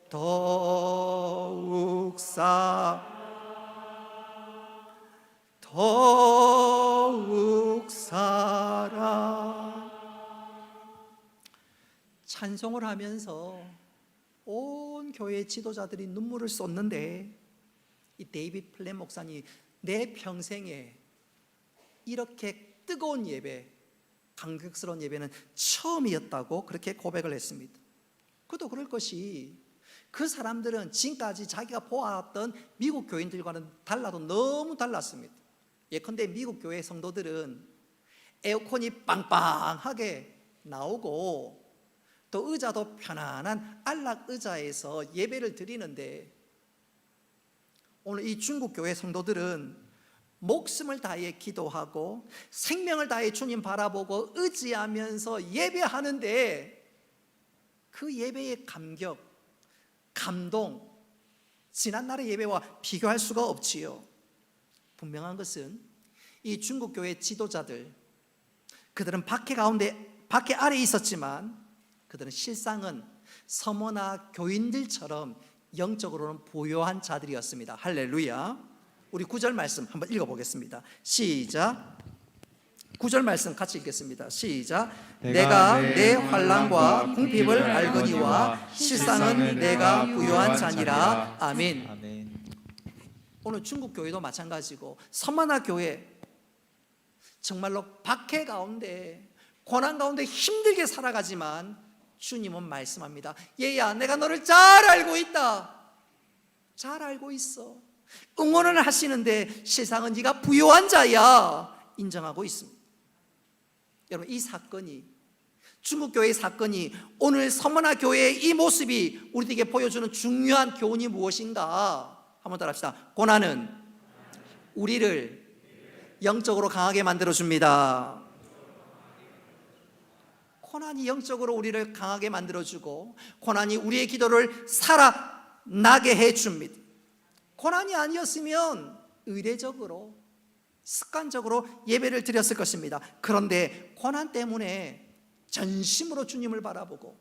더욱 사랑. 찬송을 하면서 온 교회 지도자들이 눈물을 쏟는데, 이 데이빗 플랫 목사님, 내 평생에 이렇게 뜨거운 예배, 감격스러운 예배는 처음이었다고 그렇게 고백을 했습니다. 그도 그럴 것이, 그 사람들은 지금까지 자기가 보았던 미국 교인들과는 달라도 너무 달랐습니다. 예컨대 미국 교회 성도들은 에어컨이 빵빵하게 나오고 또 의자도 편안한 안락 의자에서 예배를 드리는데, 오늘 이 중국 교회 성도들은 목숨을 다해 기도하고 생명을 다해 주님 바라보고 의지하면서 예배하는데 그 예배의 감격, 감동, 지난날의 예배와 비교할 수가 없지요. 분명한 것은 이 중국 교회 지도자들, 그들은 박해 아래에 있었지만 그들은 실상은 서머나 교인들처럼 영적으로는 부유한 자들이었습니다. 할렐루야. 우리 9절 말씀 한번 읽어보겠습니다. 시작. 9절 말씀 같이 읽겠습니다. 시작. 내가 내 환난과 궁핍을 알거니와 실상은 내가 부유한 자니라. 아멘. 아멘. 오늘 중국 교회도 마찬가지고 서머나 교회 정말로 박해 가운데 고난 가운데 힘들게 살아가지만 주님은 말씀합니다. 얘야, 내가 너를 잘 알고 있다. 잘 알고 있어. 응원을 하시는데 세상은 네가 부유한 자야 인정하고 있습니다. 여러분, 이 사건이, 중국 교회의 사건이 오늘 서머나 교회의 이 모습이 우리에게 보여주는 중요한 교훈이 무엇인가? 한번 따라합시다. 고난은 우리를 영적으로 강하게 만들어줍니다. 고난이 영적으로 우리를 강하게 만들어주고 고난이 우리의 기도를 살아나게 해줍니다. 고난이 아니었으면 의례적으로 습관적으로 예배를 드렸을 것입니다. 그런데 고난 때문에 전심으로 주님을 바라보고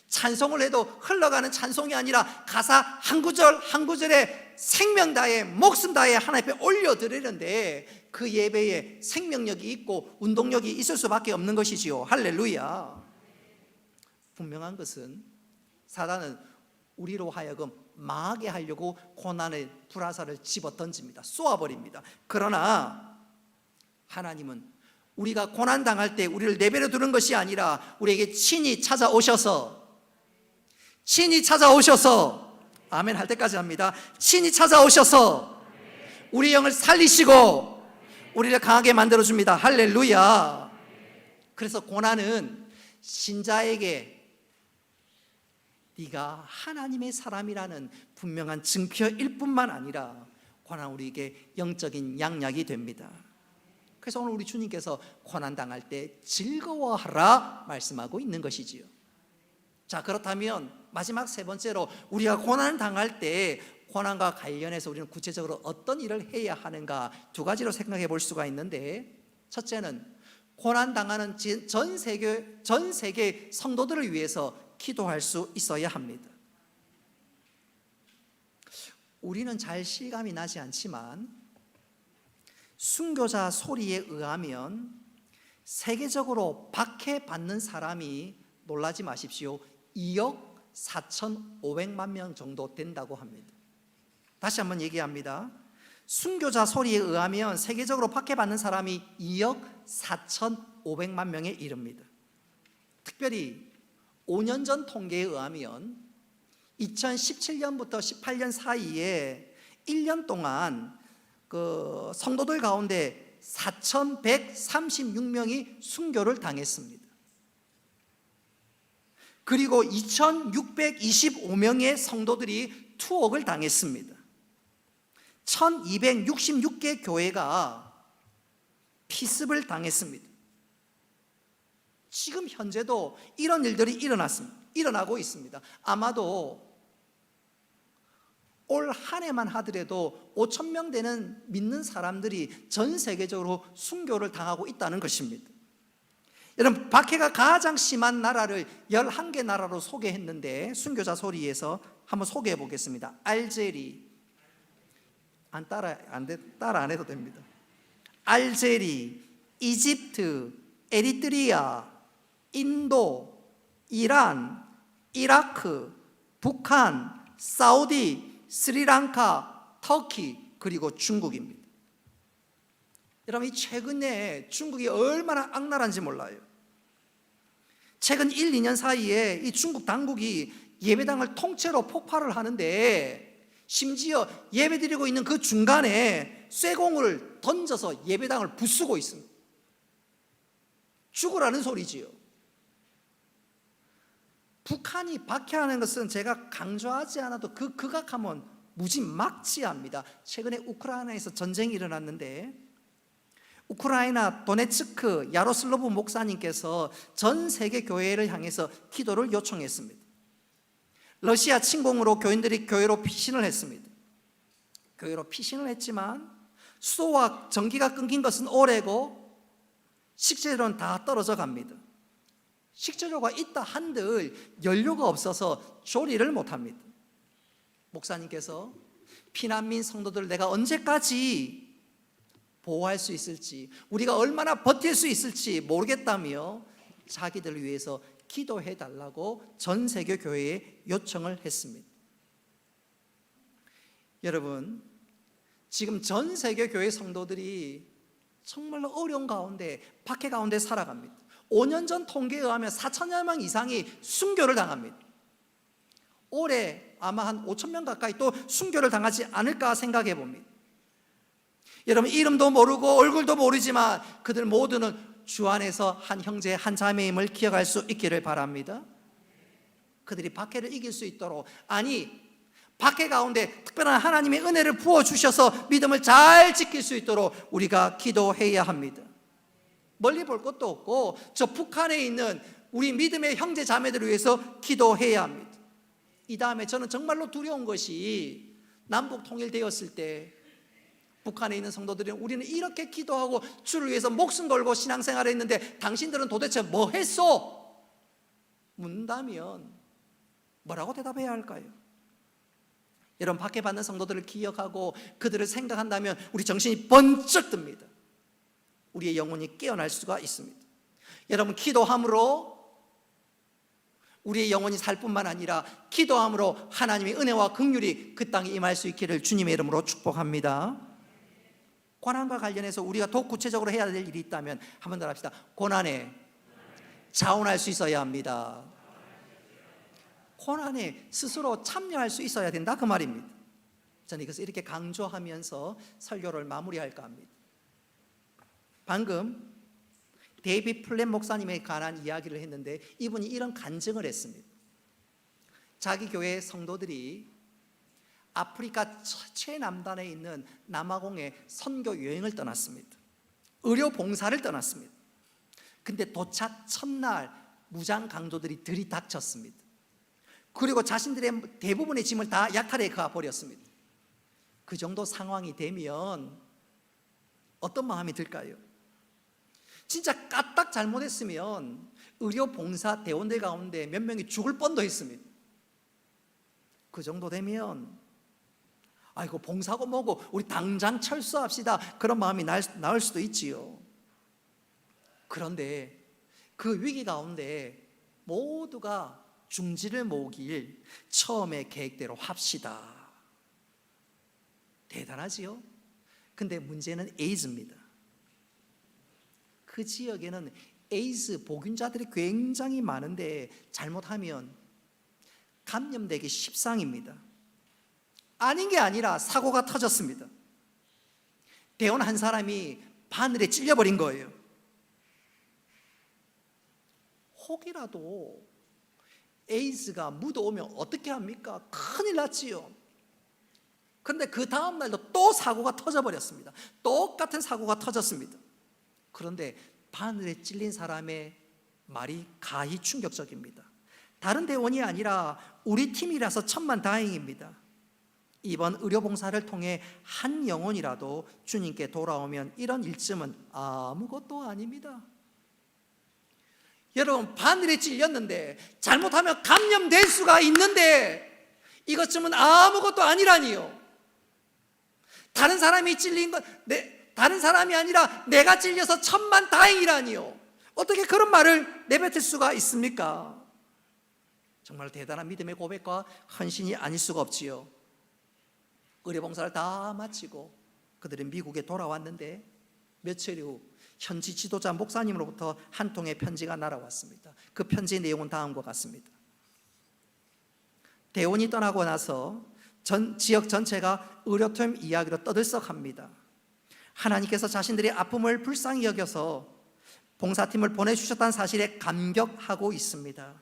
찬송을 해도 흘러가는 찬송이 아니라 가사 한 구절 한 구절에 생명 다해 목숨 다해 하나님 앞에 올려드리는데 그 예배에 생명력이 있고 운동력이 있을 수밖에 없는 것이지요. 할렐루야. 분명한 것은 사단은 우리로 하여금 망하게 하려고 고난의 불화살을 집어던집니다. 쏘아버립니다. 그러나 하나님은 우리가 고난당할 때 우리를 내버려 두는 것이 아니라 우리에게 친히 찾아오셔서 아멘 할 때까지 합니다. 친히 찾아오셔서 우리 영을 살리시고 우리를 강하게 만들어줍니다. 할렐루야. 그래서 고난은 신자에게 네가 하나님의 사람이라는 분명한 증표일 뿐만 아니라 고난 우리에게 영적인 양약이 됩니다. 그래서 오늘 우리 주님께서 고난당할 때 즐거워하라 말씀하고 있는 것이지요. 자, 그렇다면 마지막 세 번째로 우리가 고난을 당할 때 고난과 관련해서 우리는 구체적으로 어떤 일을 해야 하는가 두 가지로 생각해 볼 수가 있는데, 첫째는 고난당하는 전 세계 성도들을 위해서 기도할 수 있어야 합니다. 우리는 잘 실감이 나지 않지만 순교자 소리에 의하면 세계적으로 박해받는 사람이, 놀라지 마십시오, 2억 4,500만 명 정도 된다고 합니다. 다시 한번 얘기합니다. 순교자 소리에 의하면 세계적으로 박해받는 사람이 2억 4,500만 명에 이릅니다. 특별히 5년 전 통계에 의하면 2017년부터 18년 사이에 1년 동안 그 성도들 가운데 4,136명이 순교를 당했습니다. 그리고 2,625명의 성도들이 투옥을 당했습니다. 1,266개 교회가 피습을 당했습니다. 지금 현재도 이런 일들이 일어나고 있습니다. 아마도 올 한 해만 하더라도 5,000명 되는 믿는 사람들이 전 세계적으로 순교를 당하고 있다는 것입니다. 여러분, 박해가 가장 심한 나라를 11개 나라로 소개했는데 순교자 소리에서 한번 소개해 보겠습니다. 알제리, 따라 안 해도 됩니다. 알제리, 이집트, 에리트리아, 인도, 이란, 이라크, 북한, 사우디, 스리랑카, 터키, 그리고 중국입니다. 여러분, 이 최근에 중국이 얼마나 악랄한지 몰라요. 최근 1, 2년 사이에 이 중국 당국이 예배당을 통째로 폭발을 하는데 심지어 예배드리고 있는 그 중간에 쇠공을 던져서 예배당을 부수고 있습니다. 죽으라는 소리지요. 북한이 박해하는 것은 제가 강조하지 않아도 극악하면 무지막지합니다. 최근에 우크라이나에서 전쟁이 일어났는데 우크라이나 도네츠크 야로슬로브 목사님께서 전 세계 교회를 향해서 기도를 요청했습니다. 러시아 침공으로 교인들이 교회로 피신을 했습니다. 교회로 피신을 했지만 수도와 전기가 끊긴 것은 오래고 식재료는 다 떨어져 갑니다. 식재료가 있다 한들 연료가 없어서 조리를 못합니다. 목사님께서 피난민 성도들 내가 언제까지 보호할 수 있을지, 우리가 얼마나 버틸 수 있을지 모르겠다며 자기들을 위해서 기도해 달라고 전 세계 교회에 요청을 했습니다. 여러분, 지금 전 세계 교회 성도들이 정말로 어려운 가운데, 박해 가운데 살아갑니다. 5년 전 통계에 의하면 4천여 명 이상이 순교를 당합니다. 올해 아마 한 5천 명 가까이 또 순교를 당하지 않을까 생각해 봅니다. 여러분, 이름도 모르고 얼굴도 모르지만 그들 모두는 주 안에서 한 형제 한 자매임을 기억할 수 있기를 바랍니다. 그들이 박해를 이길 수 있도록, 아니 박해 가운데 특별한 하나님의 은혜를 부어주셔서 믿음을 잘 지킬 수 있도록 우리가 기도해야 합니다. 멀리 볼 것도 없고 저 북한에 있는 우리 믿음의 형제 자매들을 위해서 기도해야 합니다. 이 다음에 저는 정말로 두려운 것이 남북 통일되었을 때 북한에 있는 성도들이 우리는 이렇게 기도하고 주를 위해서 목숨 걸고 신앙생활을 했는데 당신들은 도대체 뭐 했소? 묻는다면 뭐라고 대답해야 할까요? 여러분, 박해받는 성도들을 기억하고 그들을 생각한다면 우리 정신이 번쩍 듭니다. 우리의 영혼이 깨어날 수가 있습니다. 여러분, 기도함으로 우리의 영혼이 살 뿐만 아니라 기도함으로 하나님의 은혜와 긍휼이 그 땅에 임할 수 있기를 주님의 이름으로 축복합니다. 고난과 관련해서 우리가 더 구체적으로 해야 될 일이 있다면 한 번 더 합시다. 고난에 자원할 수 있어야 합니다. 고난에 스스로 참여할 수 있어야 된다, 그 말입니다. 저는 이것을 이렇게 강조하면서 설교를 마무리할까 합니다. 방금 데이비드 플랫 목사님에 관한 이야기를 했는데 이분이 이런 간증을 했습니다. 자기 교회 성도들이 아프리카 최남단에 있는 남아공에 선교 여행을 떠났습니다. 의료 봉사를 떠났습니다. 근데 도착 첫날 무장 강도들이 들이닥쳤습니다. 그리고 자신들의 대부분의 짐을 다 약탈해 가버렸습니다. 그 정도 상황이 되면 어떤 마음이 들까요? 진짜 까딱 잘못했으면 의료 봉사 대원들 가운데 몇 명이 죽을 뻔도 했습니다. 그 정도 되면 아이고 봉사고 뭐고 우리 당장 철수합시다, 그런 마음이 나올 수도 있지요. 그런데 그 위기 가운데 모두가 중지를 모으길 처음에 계획대로 합시다. 대단하지요? 근데 문제는 에이즈입니다. 그 지역에는 에이즈 보균자들이 굉장히 많은데 잘못하면 감염되기 십상입니다. 아닌 게 아니라 사고가 터졌습니다. 대원 한 사람이 바늘에 찔려버린 거예요. 혹이라도 에이즈가 묻어오면 어떻게 합니까? 큰일 났지요. 그런데 그 다음날도 또 사고가 터져버렸습니다. 똑같은 사고가 터졌습니다. 그런데 바늘에 찔린 사람의 말이 가히 충격적입니다. 다른 대원이 아니라 우리 팀이라서 천만다행입니다. 이번 의료봉사를 통해 한 영혼이라도 주님께 돌아오면 이런 일쯤은 아무것도 아닙니다. 여러분, 바늘에 찔렸는데 잘못하면 감염될 수가 있는데 이것쯤은 아무것도 아니라니요. 다른 사람이 찔린 건 다른 사람이 아니라 내가 찔려서 천만다행이라니요. 어떻게 그런 말을 내뱉을 수가 있습니까? 정말 대단한 믿음의 고백과 헌신이 아닐 수가 없지요. 의료봉사를 다 마치고 그들은 미국에 돌아왔는데 며칠 후 현지 지도자 목사님으로부터 한 통의 편지가 날아왔습니다. 그 편지의 내용은 다음과 같습니다. 대원이 떠나고 나서 지역 전체가 의료팀 이야기로 떠들썩합니다. 하나님께서 자신들의 아픔을 불쌍히 여겨서 봉사팀을 보내주셨다는 사실에 감격하고 있습니다.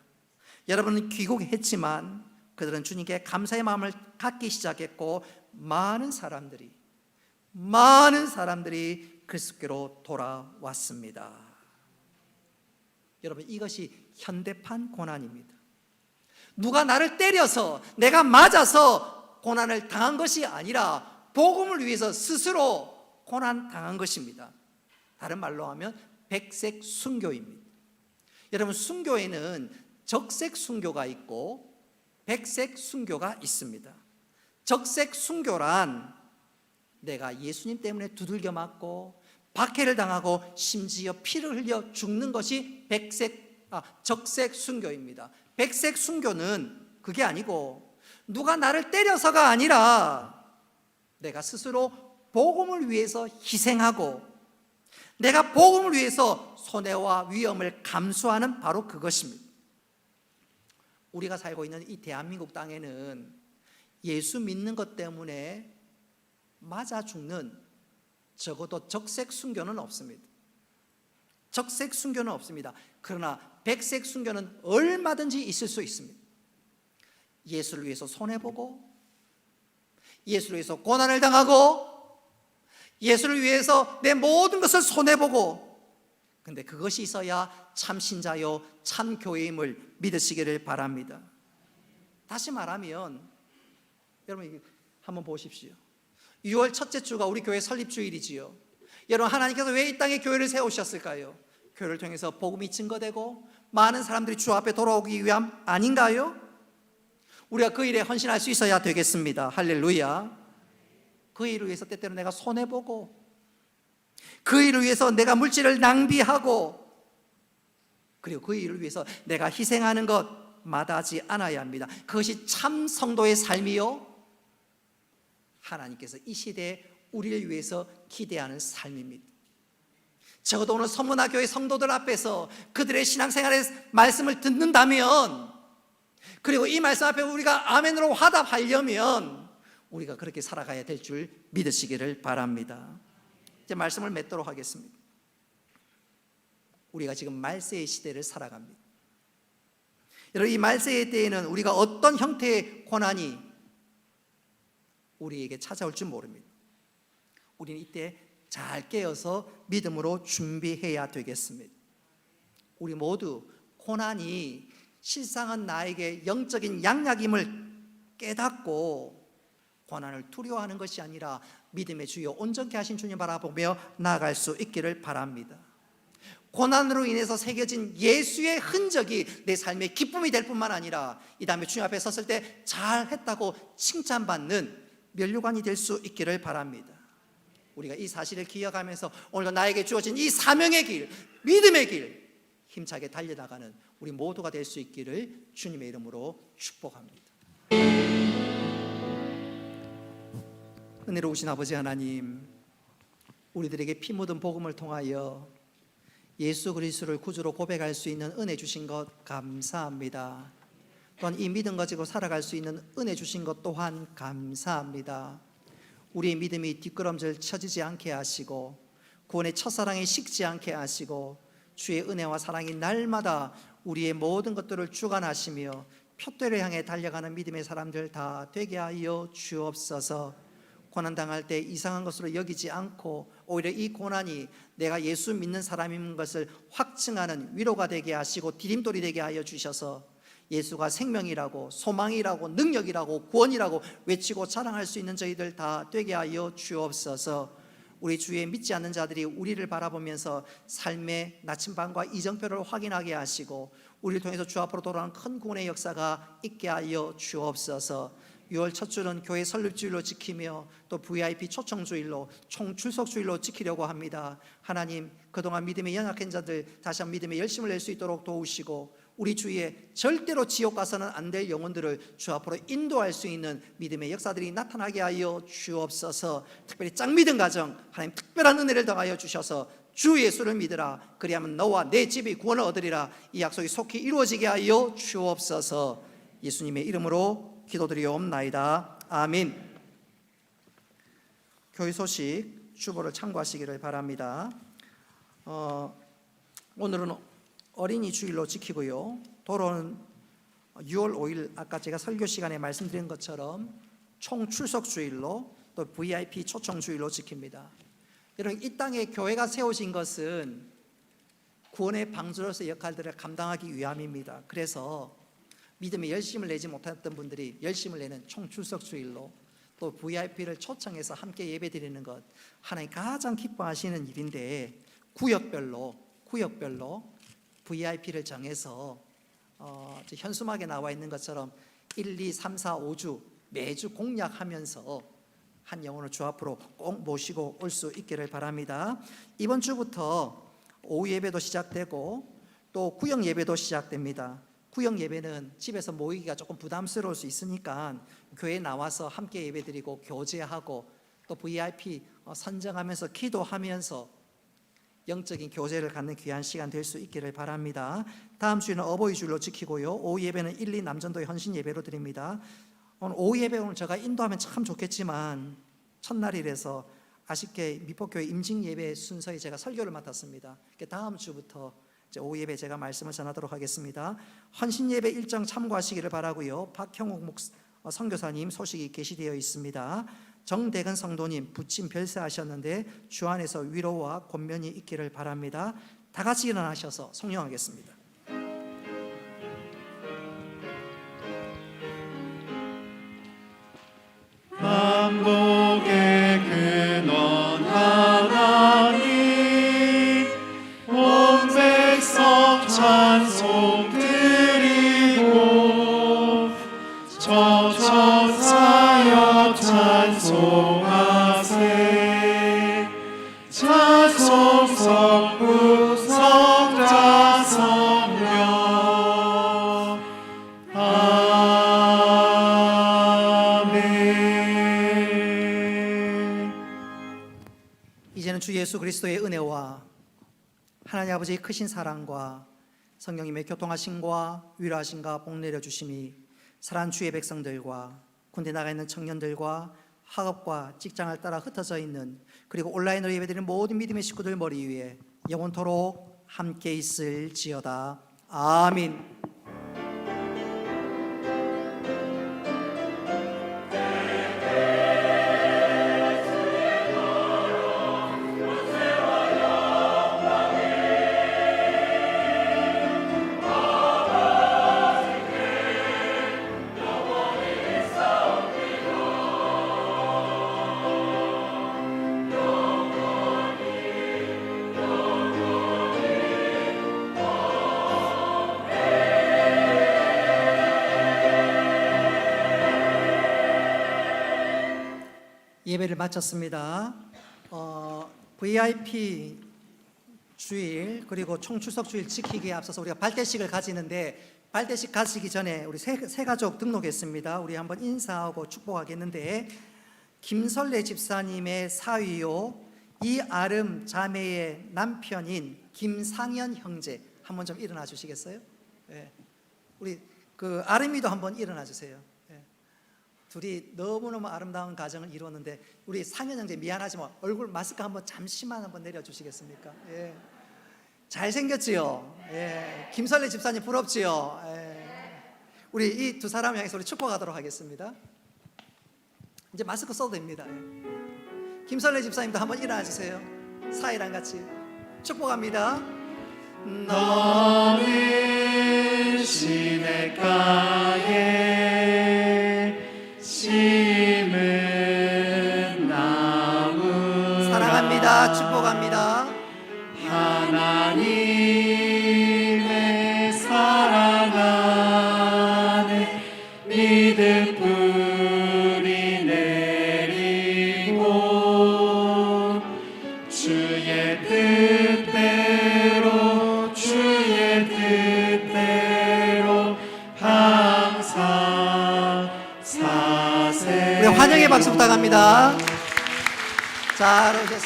여러분은 귀국했지만 그들은 주님께 감사의 마음을 갖기 시작했고 많은 사람들이 그리스도께로 돌아왔습니다. 여러분, 이것이 현대판 고난입니다. 누가 나를 때려서 내가 맞아서 고난을 당한 것이 아니라 복음을 위해서 스스로 고난 당한 것입니다. 다른 말로 하면 백색 순교입니다. 여러분, 순교에는 적색 순교가 있고 백색 순교가 있습니다. 적색 순교란 내가 예수님 때문에 두들겨 맞고 박해를 당하고 심지어 피를 흘려 죽는 것이 적색 순교입니다. 백색 순교는 그게 아니고 누가 나를 때려서가 아니라 내가 스스로 복음을 위해서 희생하고 내가 복음을 위해서 손해와 위험을 감수하는 바로 그것입니다. 우리가 살고 있는 이 대한민국 땅에는 예수 믿는 것 때문에 맞아 죽는 적어도 적색 순교는 없습니다. 적색 순교는 없습니다. 그러나 백색 순교는 얼마든지 있을 수 있습니다. 예수를 위해서 손해보고 예수를 위해서 고난을 당하고 예수를 위해서 내 모든 것을 손해보고, 근데 그것이 있어야 참 신자요 참 교회임을 믿으시기를 바랍니다. 다시 말하면 여러분 한번 보십시오. 6월 첫째 주가 우리 교회 설립주일이지요. 여러분, 하나님께서 왜 이 땅에 교회를 세우셨을까요? 교회를 통해서 복음이 증거되고 많은 사람들이 주 앞에 돌아오기 위함 아닌가요? 우리가 그 일에 헌신할 수 있어야 되겠습니다. 할렐루야. 그 일을 위해서 때때로 내가 손해보고 그 일을 위해서 내가 물질을 낭비하고 그리고 그 일을 위해서 내가 희생하는 것 마다하지 않아야 합니다. 그것이 참 성도의 삶이요 하나님께서 이 시대에 우리를 위해서 기대하는 삶입니다. 적어도 오늘 서문화교회 성도들 앞에서 그들의 신앙생활의 말씀을 듣는다면, 그리고 이 말씀 앞에 우리가 아멘으로 화답하려면 우리가 그렇게 살아가야 될 줄 믿으시기를 바랍니다. 이제 말씀을 맺도록 하겠습니다. 우리가 지금 말세의 시대를 살아갑니다. 여러분, 이 말세의 때에는 우리가 어떤 형태의 고난이 우리에게 찾아올 줄 모릅니다. 우리는 이때 잘 깨어서 믿음으로 준비해야 되겠습니다. 우리 모두 고난이 실상은 나에게 영적인 양약임을 깨닫고 고난을 두려워하는 것이 아니라 믿음의 주여 온전케 하신 주님 바라보며 나아갈 수 있기를 바랍니다. 고난으로 인해서 새겨진 예수의 흔적이 내 삶의 기쁨이 될 뿐만 아니라 이 다음에 주님 앞에 섰을 때 잘했다고 칭찬받는 면류관이 될 수 있기를 바랍니다. 우리가 이 사실을 기억하면서 오늘도 나에게 주어진 이 사명의 길, 믿음의 길 힘차게 달려나가는 우리 모두가 될 수 있기를 주님의 이름으로 축복합니다. 은혜로우신 아버지 하나님, 우리들에게 피 묻은 복음을 통하여 예수 그리스도를 구주로 고백할 수 있는 은혜 주신 것 감사합니다. 또한 이 믿음 가지고 살아갈 수 있는 은혜 주신 것 또한 감사합니다. 우리의 믿음이 뒷걸음질 쳐지지 않게 하시고 구원의 첫사랑에 식지 않게 하시고 주의 은혜와 사랑이 날마다 우리의 모든 것들을 주관하시며 표대를 향해 달려가는 믿음의 사람들 다 되게 하여 주옵소서. 고난당할 때 이상한 것으로 여기지 않고 오히려 이 고난이 내가 예수 믿는 사람인 것을 확증하는 위로가 되게 하시고 디딤돌이 되게 하여 주셔서 예수가 생명이라고 소망이라고 능력이라고 구원이라고 외치고 자랑할 수 있는 저희들 다 되게 하여 주옵소서. 우리 주에 믿지 않는 자들이 우리를 바라보면서 삶의 나침반과 이정표를 확인하게 하시고 우리를 통해서 주 앞으로 돌아오는 큰 구원의 역사가 있게 하여 주옵소서. 6월 첫 주는 교회 설립주일로 지키며 또 VIP 초청주일로 총출석주일로 지키려고 합니다. 하나님, 그동안 믿음의 연약한 자들 다시 한번 믿음의 열심을 낼 수 있도록 도우시고 우리 주위에 절대로 지옥 가서는 안 될 영혼들을 주 앞으로 인도할 수 있는 믿음의 역사들이 나타나게 하여 주옵소서. 특별히 짝믿음 가정 하나님 특별한 은혜를 더하여 주셔서 주 예수를 믿으라 그리하면 너와 내 집이 구원을 얻으리라 이 약속이 속히 이루어지게 하여 주옵소서. 예수님의 이름으로 기도드리옵나이다. 아멘. 교회 소식 주보를 참고하시기를 바랍니다. 오늘은 어린이 주일로 지키고요. 돌아오는 6월 5일 아까 제가 설교 시간에 말씀드린 것처럼 총 출석 주일로 또 VIP 초청 주일로 지킵니다. 여러분, 이 땅에 교회가 세워진 것은 구원의 방주로서의 역할들을 감당하기 위함입니다. 그래서 믿음에 열심을 내지 못했던 분들이 열심을 내는 총 출석 주일로 또 VIP를 초청해서 함께 예배드리는 것, 하나님 가장 기뻐하시는 일인데, 구역별로 VIP를 정해서 현수막에 나와 있는 것처럼 1, 2, 3, 4, 5주 매주 공약하면서 한 영혼을 주 앞으로 꼭 모시고 올 수 있기를 바랍니다. 이번 주부터 오후 예배도 시작되고 또 구역 예배도 시작됩니다. 구역 예배는 집에서 모이기가 조금 부담스러울 수 있으니까 교회에 나와서 함께 예배드리고 교제하고 또 VIP 선정하면서 기도하면서 영적인 교제를 갖는 귀한 시간 될 수 있기를 바랍니다. 다음 주에는 어버이 주일로 지키고요. 오후 예배는 1, 2 남전도의 헌신 예배로 드립니다. 오늘 오후 예배 오늘 제가 인도하면 참 좋겠지만 첫날이라서 아쉽게 미포교회 임직 예배 순서에 제가 설교를 맡았습니다. 다음 주부터 이제 오후 예배 제가 말씀을 전하도록 하겠습니다. 헌신 예배 일정 참고하시기를 바라고요. 박형욱 선교사님 소식이 게시되어 있습니다. 정대근 성도님 부친 별세하셨는데 주 안에서 위로와 권면이 있기를 바랍니다. 다 같이 일어나셔서 송영하겠습니다. 만복의 근원 하나님, 온 백성 찬송 드리고 천사여 찬송하세. 찬송 성부 성자 성령. 이제는 주 예수 그리스도의 은혜와 하나님 아버지의 크신 사랑과 성령님의 교통하심과 위로하심과 복 내려주심이 사랑하는 주의 백성들과 군대 나가 있는 청년들과 학업과 직장을 따라 흩어져 있는 그리고 온라인으로 예배드리는 모든 믿음의 식구들 머리 위에 영원토록 함께 있을지어다. 아멘. 예배를 마쳤습니다. VIP 주일 그리고 총출석 주일 지키기에 앞서서 우리가 발대식을 가지는데, 발대식 가지기 전에 우리 새 가족 등록했습니다. 우리 한번 인사하고 축복하겠는데, 김설래 집사님의 사위요 이아름 자매의 남편인 김상현 형제 한번 좀 일어나 주시겠어요? 네. 우리 그 아름이도 한번 일어나 주세요. 둘이 너무너무 아름다운 가정을 이루었는데, 우리 상현 형제 미안하지만 얼굴 마스크 한번 잠시만 한번 내려주시겠습니까? 예. 잘생겼지요? 예. 김설래 집사님 부럽지요? 예. 우리 이 두 사람을 향해서 우리 축복하도록 하겠습니다. 이제 마스크 써도 됩니다. 예. 김설래 집사님도 한번 일어나 주세요. 사이랑 같이 축복합니다. 너는 시냇가에 심은 나무, 사랑합니다. 축복합니다. 하나님의 사랑 안에 믿음 뿌리 내리고 주의 뜻대로 항상 사세. 우리 환영의 박수 부탁합니다. 잘 오셨습니다.